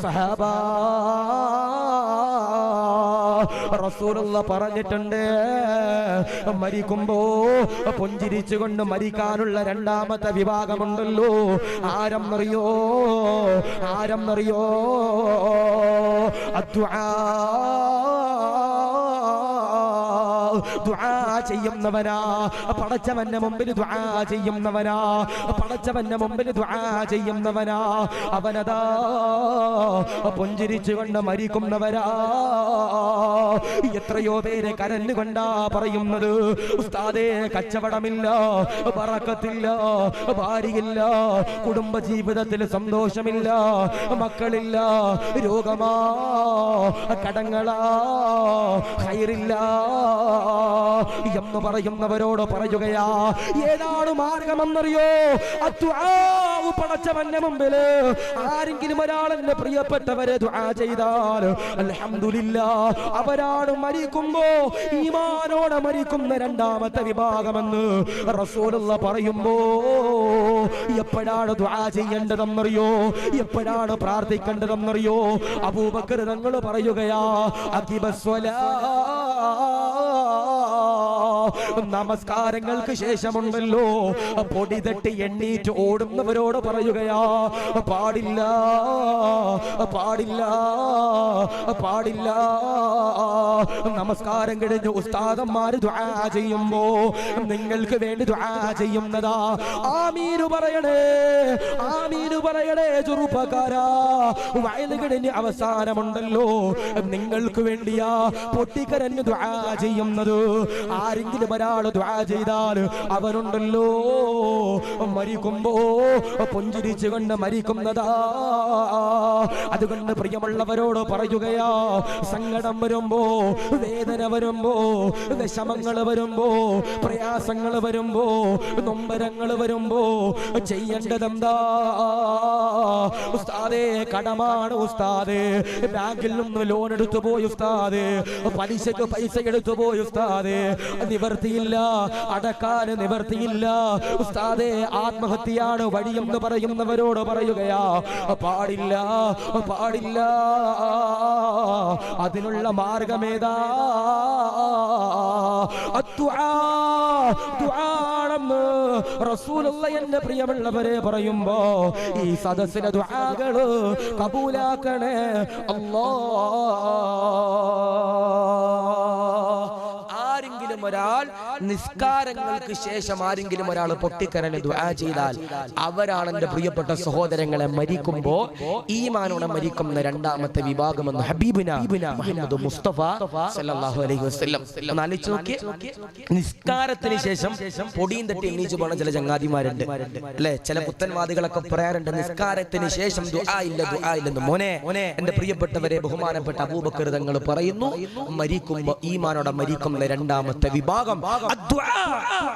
സഹാബാ റസൂലുള്ള പറഞ്ഞിട്ടുണ്ട്, മരിക്കുമ്പോ പുഞ്ചിരിച്ചുകൊണ്ട് മരിക്കാനുള്ള രണ്ടാമത്തെ വിഭാഗമുണ്ടല്ലോ, ആരെന്നറിയോ? ദുആ ചെയ്യുന്നവനാ, പടച്ചവന്റെ മുമ്പിൽ ദുആ ചെയ്യുന്നവനാ, പടച്ചവന്റെ മുമ്പിൽ ദുആ ചെയ്യുന്നവനാ. അവനതാ പുഞ്ചിരിച്ചുകൊണ്ട് മരിക്കുന്നവരാ. എത്രയോ പേര് കരഞ്ഞുകൊണ്ടാ പറയുന്നത്, ഉസ്താദേ കച്ചവടമില്ല, ബറക്കത്തില്ല, ഭാര്യയില്ല, കുടുംബ ജീവിതത്തിൽ സന്തോഷമില്ല, മക്കളില്ല, രോഗമാ, കടങ്ങളാ, ഖൈറില്ല എന്ന് പറയുന്നവരോട് പറയുകയാ, ഏതാണ് മാർഗമെന്നറിയോ? പടച്ചവന്റെ മുമ്പില് ആരെങ്കിലും ഒരാളെന്നെ പ്രിയപ്പെട്ടവരെ ദുആ ചെയ്താൽ അൽഹംദുലില്ലാഹ്, അവരാണ് മരിക്കുമ്പോ ഈമാനോടെ മരിക്കുന്ന രണ്ടാമത്തെ വിഭാഗമെന്ന് റസൂലുള്ള പറയുമ്പോ, എപ്പോഴാണ് ദുആ ചെയ്യേണ്ടതെന്നറിയോ? എപ്പോഴാണ് പ്രാർത്ഥിക്കേണ്ടതെന്നറിയോ? അബൂബക്കർ തങ്ങൾ പറയുകയാ, അഖിബസ്വലാ, നമസ്കാരങ്ങൾക്ക് ശേഷമുണ്ടല്ലോ പൊടി തട്ടി എണ്ണീറ്റ് ഓടുന്നവരോട് പറയുകയാ, പാടില്ല പാടില്ല പാടില്ല. നമസ്കാരം കഴിഞ്ഞ് ഉസ്താദന്മാര് ദുആ ചെയ്യുമ്പോ നിങ്ങൾക്ക് വേണ്ടി ദുആ ചെയ്യുന്നതാ. ആമീനു പറയണേ, ആമീനു പറയണേ ചെറുപ്പക്കാരാ. വയല് കഴിഞ്ഞ് അവസാനമുണ്ടല്ലോ നിങ്ങൾക്ക് വേണ്ടിയാ പൊട്ടിക്കരഞ്ഞ് ദുആ ചെയ്യുന്നത്. ആരെങ്കിലും ഒരാൾ ദുആ ചെയ്താൽ അവനുണ്ടല്ലോ മരിക്കുമ്പോ പുഞ്ചിരിച്ചുകൊണ്ട് മരിക്കുന്നതാ. അതുകൊണ്ട് പ്രിയമുള്ളവരോട് പറയുകയാ, സങ്കടം വരുമ്പോ, വേദന വരുമ്പോ, വിഷമങ്ങൾ വരുമ്പോ, പ്രയാസങ്ങൾ വരുമ്പോ, നൊമ്പരങ്ങൾ വരുമ്പോ ചെയ്യേണ്ടതെന്താ? ഉസ്താദേ കടമാണ് ഉസ്താദേ, ബാങ്കിൽ നിന്ന് ലോൺ എടുത്തു പോയി ഉസ്താദേ, പലിശക്ക് പൈസ എടുത്തു പോയി ഉസ്താദേ, നിവർത്തിയില്ല, അടക്കാൻ നിവർത്തിയില്ല ഉസ്താദേ, ആത്മഹത്യയാണ് വഴിയെന്ന് പറയുന്നവരോട് പറയുകയാ, പാടില്ല പാടില്ല. അതിനുള്ള മാർഗമേതാ? ദുആണെന്ന് റസൂലുള്ള എന്റെ പ്രിയമുള്ളവരെ പറയുമ്പോ ഈ സദസ്സിലെ ദുആകള് കബൂലാക്കണേ അല്ലാഹ്. ആരെങ്കിലും ഒരാൾ നിസ്കാരങ്ങൾക്ക് ശേഷം ആരെങ്കിലും ഒരാൾ പൊട്ടിക്കരഞ്ഞ് ദുആ ചെയ്താൽ അവരാണ് എന്റെ പ്രിയപ്പെട്ട സഹോദരങ്ങളെ മരിക്കുമ്പോ ഈമാനോടെ മരിക്കുന്ന രണ്ടാമത്തെ വിഭാഗമെന്ന് ഹബീബുന മുഹമ്മദ് മുസ്തഫ സല്ലല്ലാഹു അലൈഹി വസല്ലം. ഒന്ന് ആലോചിച്ച് നോക്കിയേ, നിസ്കാരത്തിന് ശേഷം പൊടിയും തട്ടി എണീച്ചു പോണ ചില ചങ്ങാതിമാരുണ്ട് അല്ലെ. ചില പുത്തൻവാദികളൊക്കെ പറയാറുണ്ട് നിസ്കാരത്തിന് ശേഷം ദുആ ഇല്ല, ദുആ ഇല്ലെന്ന്. മോനെ, എന്റെ പ്രിയപ്പെട്ടവരെ, ബഹുമാനപ്പെട്ട അബൂബക്കർ തങ്ങൾ പറയുന്നു, മരിക്കുമ്പോ ഈമാനോടെ മരിക്കുന്ന രണ്ടാമത്തെ വിഭാഗം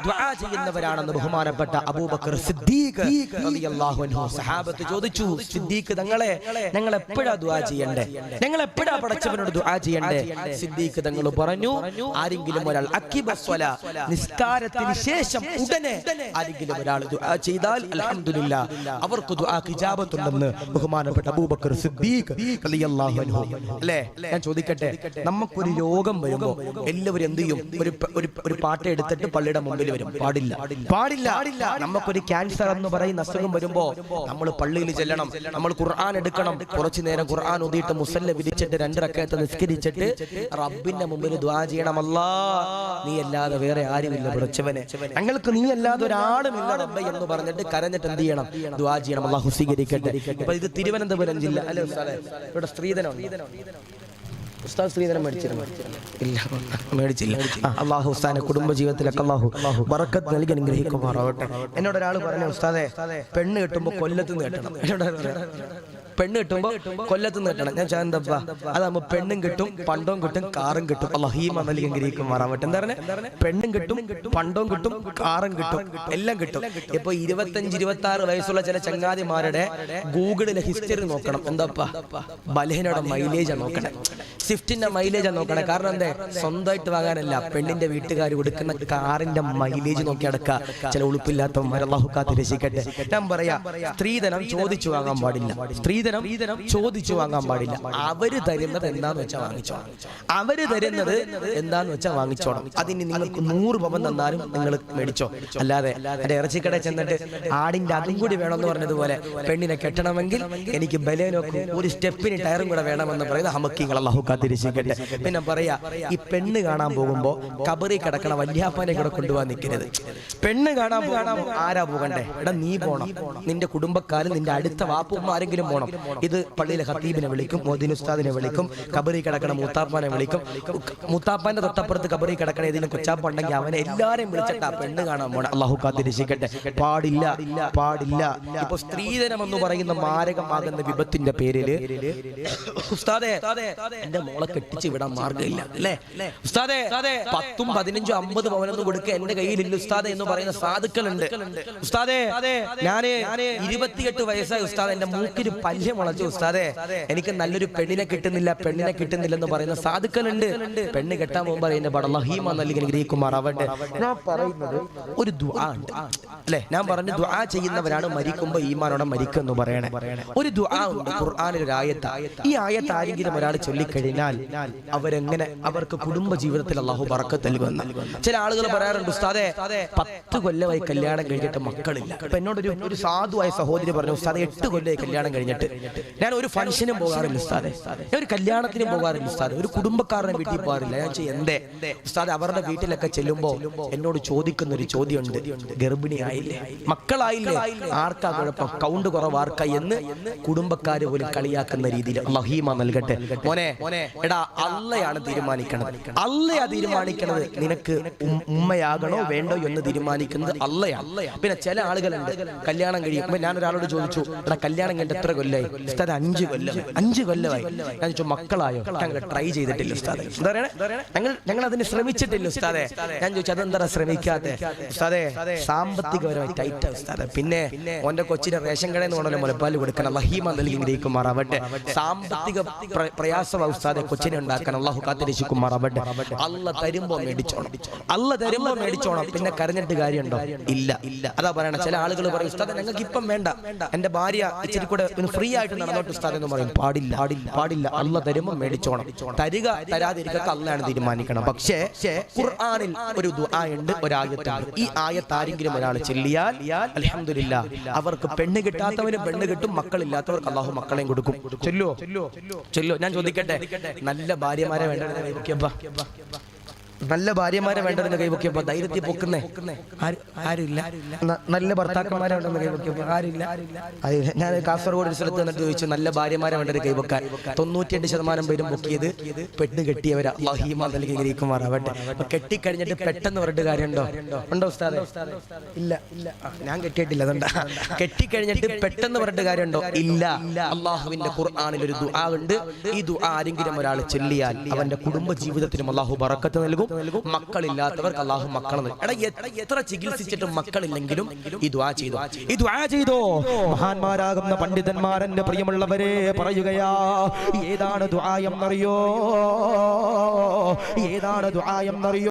ദുആ ചെയ്യുന്നവരാണെന്ന് ബഹുമാനപ്പെട്ട അബൂബക്കർ സിദ്ദീഖ് റളിയല്ലാഹു അൻഹു. സഹാബത്ത് ചോദിച്ചു, സിദ്ദീഖ് തങ്ങളെ ഞങ്ങൾ എപ്പോഴാ ദുആ ചെയ്യണ്ടേ? ഞങ്ങൾ എപ്പോഴാ പടച്ചവനോട് ദുആ ചെയ്യണ്ടേ? സിദ്ദീഖ് തങ്ങൾ പറഞ്ഞു, ആരെങ്കിലും ഒരാൾ അഖിബസ്വലാ, നിസ്കാരത്തിന് ശേഷം ഉടനെ ആരെങ്കിലും ഒരാൾ ദുആ ചെയ്താൽ അൽഹംദുലില്ലാ അവർക്ക് ദുആക്ക് ഇജാബത്തുണ്ടെന്ന് ബഹുമാനപ്പെട്ട അബൂബക്കർ സിദ്ദീഖ് റളിയല്ലാഹു അൻഹു. അല്ലേ, ഞാൻ ചോദിക്കട്ടെ, നമുക്കൊരു രോഗം വരുമ്പോ എല്ലാവരും എന്ത് ചെയ്യും? ഒരു പാട്ട് എടുത്തിട്ട് പള്ളിയുടെ മുമ്പിൽ വരും. പാടില്ല പാടില്ല. നമുക്കൊരു ക്യാൻസർ എന്ന് പറയുന്ന അസുഖം വരുമ്പോ നമ്മൾ പള്ളിയിൽ ചെല്ലണം, നമ്മൾ ഖുർആൻ എടുക്കണം, കുറച്ചു നേരം ഖുർആൻ ഓതിയിട്ട് മുസല്ല വിരിച്ചിട്ട് 2 റക്അത്ത് നിസ്കരിച്ചിട്ട് റബ്ബിന്റെ മുമ്പിൽ ദുആ ചെയ്യണം. അല്ലാഹ്, നീ അല്ലാതെ വേറെ ആരുമില്ല പടച്ചവനെ, ഞങ്ങൾക്ക് നീ അല്ലാതെ ഒരാളുമില്ല റബ്ബേ എന്ന് പറഞ്ഞിട്ട് കരഞ്ഞിട്ട് എന്ത് ചെയ്യണം? ദുആ ചെയ്യണം. അല്ലാഹു സ്വീകരിക്കട്ടെ. ഇപ്പൊ ഇത് തിരുവനന്തപുരം ജില്ല അല്ലേ ഉസ്താദേ? ഇവിടെ സ്ത്രീധനം ഉസ്താദ് ശ്രീധരൻ മേടിച്ചിരുന്നു? ഇല്ല, മേടിച്ചില്ല. അള്ളാഹു ഉസ്താദിന്റെ കുടുംബ ജീവിതത്തിലൊക്കെ അള്ളാഹു ബറക്കത്ത് നൽകി അനുഗ്രഹിക്കുമാറാവട്ടെ. എന്നോട് ഒരാൾ പറഞ്ഞു, ഉസ്താദെ പെണ്ണ് കിട്ടുമ്പോ കൊല്ലത്ത് നിന്ന് കെട്ടണം. പെണ്ണ് കിട്ടുമ്പോ കൊല്ലത്ത് നിന്ന് കെട്ടണം. ഞാൻ ചാന്തപ്പ അതാകുമ്പോ പെണ്ണും കിട്ടും, പണ്ടവും കിട്ടും, കാറും കിട്ടും. അള്ളാഹു നൽകി അനുഗ്രഹിക്കുമാറാവട്ടെ. എന്താ പറഞ്ഞ പെണ്ണും കിട്ടും, പണ്ടവും കിട്ടും, കാറും കിട്ടും, എല്ലാം കിട്ടും. ഇപ്പൊ 25-26 വയസ്സുള്ള ചില ചങ്ങാതിമാരുടെ ഗൂഗിളിലെ ഹിസ്റ്ററി നോക്കണം. എന്താപ്പാ ബലഹീനയുടെ മൈലേജാ നോക്കണേ, സ്വിഫ്റ്റിന്റെ മൈലേജാ നോക്കണേ. കാരണം എന്തേ, സ്വന്തമായിട്ട് വാങ്ങാനല്ല, പെണ്ണിന്റെ വീട്ടുകാർ കൊടുക്കുന്ന കാറിന്റെ മൈലേജ് നോക്കി അടക്കുക. ചില ഉളുപ്പില്ലാത്തവന്മാർ അള്ളാഹു കാത്ത് രക്ഷിക്കട്ടെ. ഞാൻ പറയാ, സ്ത്രീധനം ചോദിച്ചു വാങ്ങാൻ പാടില്ല. സ്ത്രീധനം ചോദിച്ചു വാങ്ങാൻ പാടില്ല. അവര് തരുന്നത് എന്താന്ന് വെച്ചാൽ വാങ്ങിച്ചോണം. അവര് തരുന്നത് എന്താന്ന് വെച്ചാൽ വാങ്ങിച്ചോണം. അതിന് നിങ്ങൾക്ക് 100 പവൻ തന്നാലും നിങ്ങൾ മേടിച്ചോ. അല്ലാതെ എന്റെ ഇറച്ചിക്കട ചെന്നിട്ട് ആടിന്റെ അതും കൂടി വേണമെന്ന് പറഞ്ഞതുപോലെ പെണ്ണിനെ കെട്ടണമെങ്കിൽ എനിക്ക് ബലേനോക്കും ഒരു സ്റ്റെപ്പിന് ടയറും കൂടെ വേണമെന്ന് പറയുന്നത് ഹമക്കിങ്ങൾ അള്ളാഹു കാത്തിരിക്കട്ടെ. പിന്നെ പറയാ, ഈ പെണ്ണ് കാണാൻ പോകുമ്പോ കബറി കിടക്കണ വല്യാപ്പാനെ കൂടെ കൊണ്ടുപോകാൻ നിൽക്കരുത്. പെണ്ണ് കാണാൻ ആരാ പോകണ്ടേ? എടാ നീ പോണം, നിന്റെ കുടുംബക്കാരും നിന്റെ അടുത്ത വാപ്പുമ്മ ആരെങ്കിലും പോണം. ഇത് പള്ളിയിലെ ഖത്തീബിനെ വിളിക്കും, മോദിൻ ഉസ്താദിനെ വിളിക്കും, കബറി കിടക്കണ മൂത്താപ്പാനെ വിളിക്കും. മൂത്താപ്പാന്റെ തൊട്ടപ്പുറത്ത് കബറി കിടക്കണ ഏതെങ്കിലും കൊച്ചാപ്പ ഉണ്ടെങ്കിൽ അവനെ എല്ലാരെയും വിളിച്ചിട്ട് ആ പെണ്ണ് കാണാൻ പോണം. അള്ളാഹു കാത്തിരിക്കട്ടെ. പാടില്ല, പാടില്ല. ഇപ്പൊ സ്ത്രീധനം എന്ന് പറയുന്ന മാരകമാകുന്ന വിപത്തിന്റെ പേരില് ഉസ്താദേ എന്റെ മോളെ കെട്ടിച്ച് വിടാൻ മാർഗമില്ല അല്ലേ ഉസ്താദേ, 10, 15, 50 പവനൊന്നും കൊടുക്കുക എന്റെ കയ്യിലില്ല ഉസ്താദേ എന്ന് പറയുന്ന സാധുക്കളുണ്ട്. ഉസ്താദേ ഞാന് 28 വയസ്സായ ഉസ്താദ്, എന്റെ മൂക്കിന് പല്ല് മുളച്ചു ഉസ്താദേ, എനിക്ക് നല്ലൊരു പെണ്ണിനെ കിട്ടുന്നില്ല എന്ന് പറയുന്ന സാധുക്കളുണ്ട്. പെണ്ണ് കെട്ടാൻ പോകുമ്പോ എന്റെ ബടലഹീമ നൽകി അനുഗ്രഹിക്കുമാറാവട്ടെ. ഞാൻ പറയുന്നത് ഒരു ദുആ ഉണ്ട് അല്ലെ, ഞാൻ പറഞ്ഞു ദുആ ചെയ്യുന്നവരാണ് മരിക്കുമ്പോ ഈമാനോടെ മരിക്കും എന്ന് പറയണേ. ഒരു ദുആ ഉണ്ട് ഖുർആനിൽ ഒരു ആയത്ത്. ഈ ആയത്ത് ആരെങ്കിലും ഒരാൾ ചൊല്ലിക്കഴിഞ്ഞാൽ അവരെങ്ങനെ, അവർക്ക് കുടുംബ ജീവിതത്തിൽ അല്ലാഹു ബറക്കത്ത് നൽകുമെന്ന്. ചില ആളുകൾ പറയാറുണ്ട്, ഉസ്താദേ 10 കൊല്ലമായി കല്യാണം കഴിഞ്ഞിട്ട് മക്കളില്ല. അപ്പൊ എന്നോട് ഒരു സാധുവായ സഹോദരി പറഞ്ഞു, ഉസ്താദേ 8 കൊല്ലമായി കല്യാണം കഴിഞ്ഞിട്ട് ഞാൻ ഒരു ഫംഗ്ഷനും പോകാറില്ല ഉസ്താദേ, ഞാൻ ഒരു കല്യാണത്തിനും പോകാറില്ല ഉസ്താദേ, ഒരു കുടുംബക്കാരനെ വീട്ടിൽ പോകാറില്ല. ഞാൻ എന്തേ ഉസ്താദേ? അവരുടെ വീട്ടിലൊക്കെ ചെല്ലുമ്പോ എന്നോട് ചോദിക്കുന്ന ഒരു ചോദ്യമുണ്ട്, ഗർഭിണിയായില്ലേ, മക്കളായില്ലേ, ആർക്കാ കുഴപ്പം, കൗണ്ട് കുറവാർക്ക എന്ന് കുടുംബക്കാര് പോലും കളിയാക്കുന്ന രീതിയിൽ അല്ലാഹു നൽകട്ടെ. മോനെ എടാ, അള്ളയാണ് തീരുമാനിക്കണത്. അള്ളയാ തീരുമാനിക്കണത് നിനക്ക് ഉമ്മയാകണോ വേണ്ടോ എന്ന് തീരുമാനിക്കുന്നത് അള്ളയാണ്. പിന്നെ ചില ആളുകളുണ്ട് കല്യാണം കഴിയുമ്പോ, ഞാൻ ഒരാളോട് ചോദിച്ചു, എടാ കല്യാണം കഴിഞ്ഞിട്ട് എത്ര കൊല്ലായി? ഉസ്താദ് 5 കൊല്ലമായി. ഞാൻ ചോദിച്ചു മക്കളായോ? ഞങ്ങൾ ട്രൈ ചെയ്തിട്ടില്ല ഉസ്താദേ. എന്താ പറയണേ? ഞങ്ങൾ അതിന് ശ്രമിച്ചിട്ടില്ല ഉസ്താദേ. ഞാൻ ചോദിച്ചു അതെന്താ ശ്രമിക്കാതെ? ഉസ്താദേ സാമ്പത്തികപരമായി ടൈറ്റാ ഉസ്താദേ. പിന്നെ ഓന്റെ കൊച്ചിന് റേഷൻ കടയിൽ നിന്ന് കൊണ്ടല്ലോ മുലപ്പാല് കൊടുക്കണം. അല്ലാഹു നൽകി ഗ്രഹിക്കുമാറാവട്ടെ. സാമ്പത്തിക പ്രയാസം ഉസ്താദെ കൊച്ചിനെ ഉണ്ടാക്കാൻ അള്ളാഹു കാത്തിരക്ഷിക്കുമാറാവട്ടെ. അല്ല തരുമ്പോ മേടിച്ചോണം, അല്ല തരുമ്പോ മേടിച്ചോണം. പിന്നെ കരഞ്ഞിട്ട് കാര്യമുണ്ടോ? ഇല്ല. അതാ പറയണ. ചില ആളുകൾ പറയും, ഉസ്താദെ ഞങ്ങൾക്ക് ഇപ്പം വേണ്ട, എന്റെ ഭാര്യ ഇച്ചിരി കൂടെ ഫ്രീ ആയിട്ട് നടന്നോട്ട് ഉസ്താദ് എന്ന് പറയും. പാടില്ല. അല്ല തരുമ്പോ മേടിച്ചോണം. തരിക തരാതിരിക്കുക അള്ളയാണ് തീരുമാനിക്കണം. പക്ഷേ ഖുർആനിൽ ഒരു ദുആ ഉണ്ട്, ഒരു ആയത്താണ്. ഈ ആയത്ത് ആരെങ്കിലും ഒരാൾ ചൊല്ലിയാൽ അൽഹംദുലില്ലാ, അവർക്ക് പെണ്ണ് കിട്ടാത്തവന് പെണ്ണ് കിട്ടും, മക്കളില്ലാത്തവർക്ക് അള്ളാഹു മക്കളെയും കൊടുക്കും. ചൊല്ലോ. ഞാൻ ചോദിക്കട്ടെ, നല്ല ഭാര്യമാരെ വേണ്ട, നല്ല ഭാര്യമാരെ വേണ്ടതെന്ന് കൈവക്കിയപ്പോ ധൈര്യത്തിൽ പൊക്കുന്നേ ആരുമില്ല. നല്ല ഭർത്താക്കന്മാരെ വേണ്ടെന്ന് കൈവക്കിയപ്പോ ആരില്ല. ഞാൻ കാസർഗോഡ് ഒരു സ്ഥലത്ത് വന്നിട്ട് ചോദിച്ചു, നല്ല ഭാര്യമാരെ വേണ്ടത് കൈവക്കാൻ. 98% പേരും പൊക്കിയത് പെണ്ണ് കെട്ടിയവരാ. അല്ലാഹു നൽകി ഗ്രഹിക്കുമാറാവട്ടെ. കെട്ടിക്കഴിഞ്ഞിട്ട് പെട്ടെന്ന് പറഞ്ഞിട്ട് കാര്യമുണ്ടോ? ഉണ്ടോ ഉസ്താദേ? ഇല്ല. ഞാൻ കെട്ടിയിട്ടില്ല. അതുകൊണ്ടാ. കെട്ടിക്കഴിഞ്ഞിട്ട് പെട്ടെന്ന് പറഞ്ഞിട്ട് കാര്യമുണ്ടോ? ഇല്ല. അള്ളാഹുവിന്റെ ഖുർആനിൽ ഒരു ദുആ ഉണ്ട്. ഈ ദുആ ആരെങ്കിലും ഒരാൾ ചൊല്ലിയാൽ അവന്റെ കുടുംബ ജീവിതത്തിനും അള്ളാഹു ബറക്കത്ത് നൽകും. മക്കളില്ലാത്തവർക്ക് അള്ളാഹു മക്കളെ നൽകും. എത്ര ചികിത്സിച്ചിട്ടും മക്കളില്ലെങ്കിലും ഈ ദുആ ചെയ്തോ. മഹാന്മാരാകുന്ന പണ്ഡിതന്മാരെന്റെ പ്രിയമുള്ളവരെ പറയുകയാ, ഏതാണ് ദുആ എന്നറിയോ?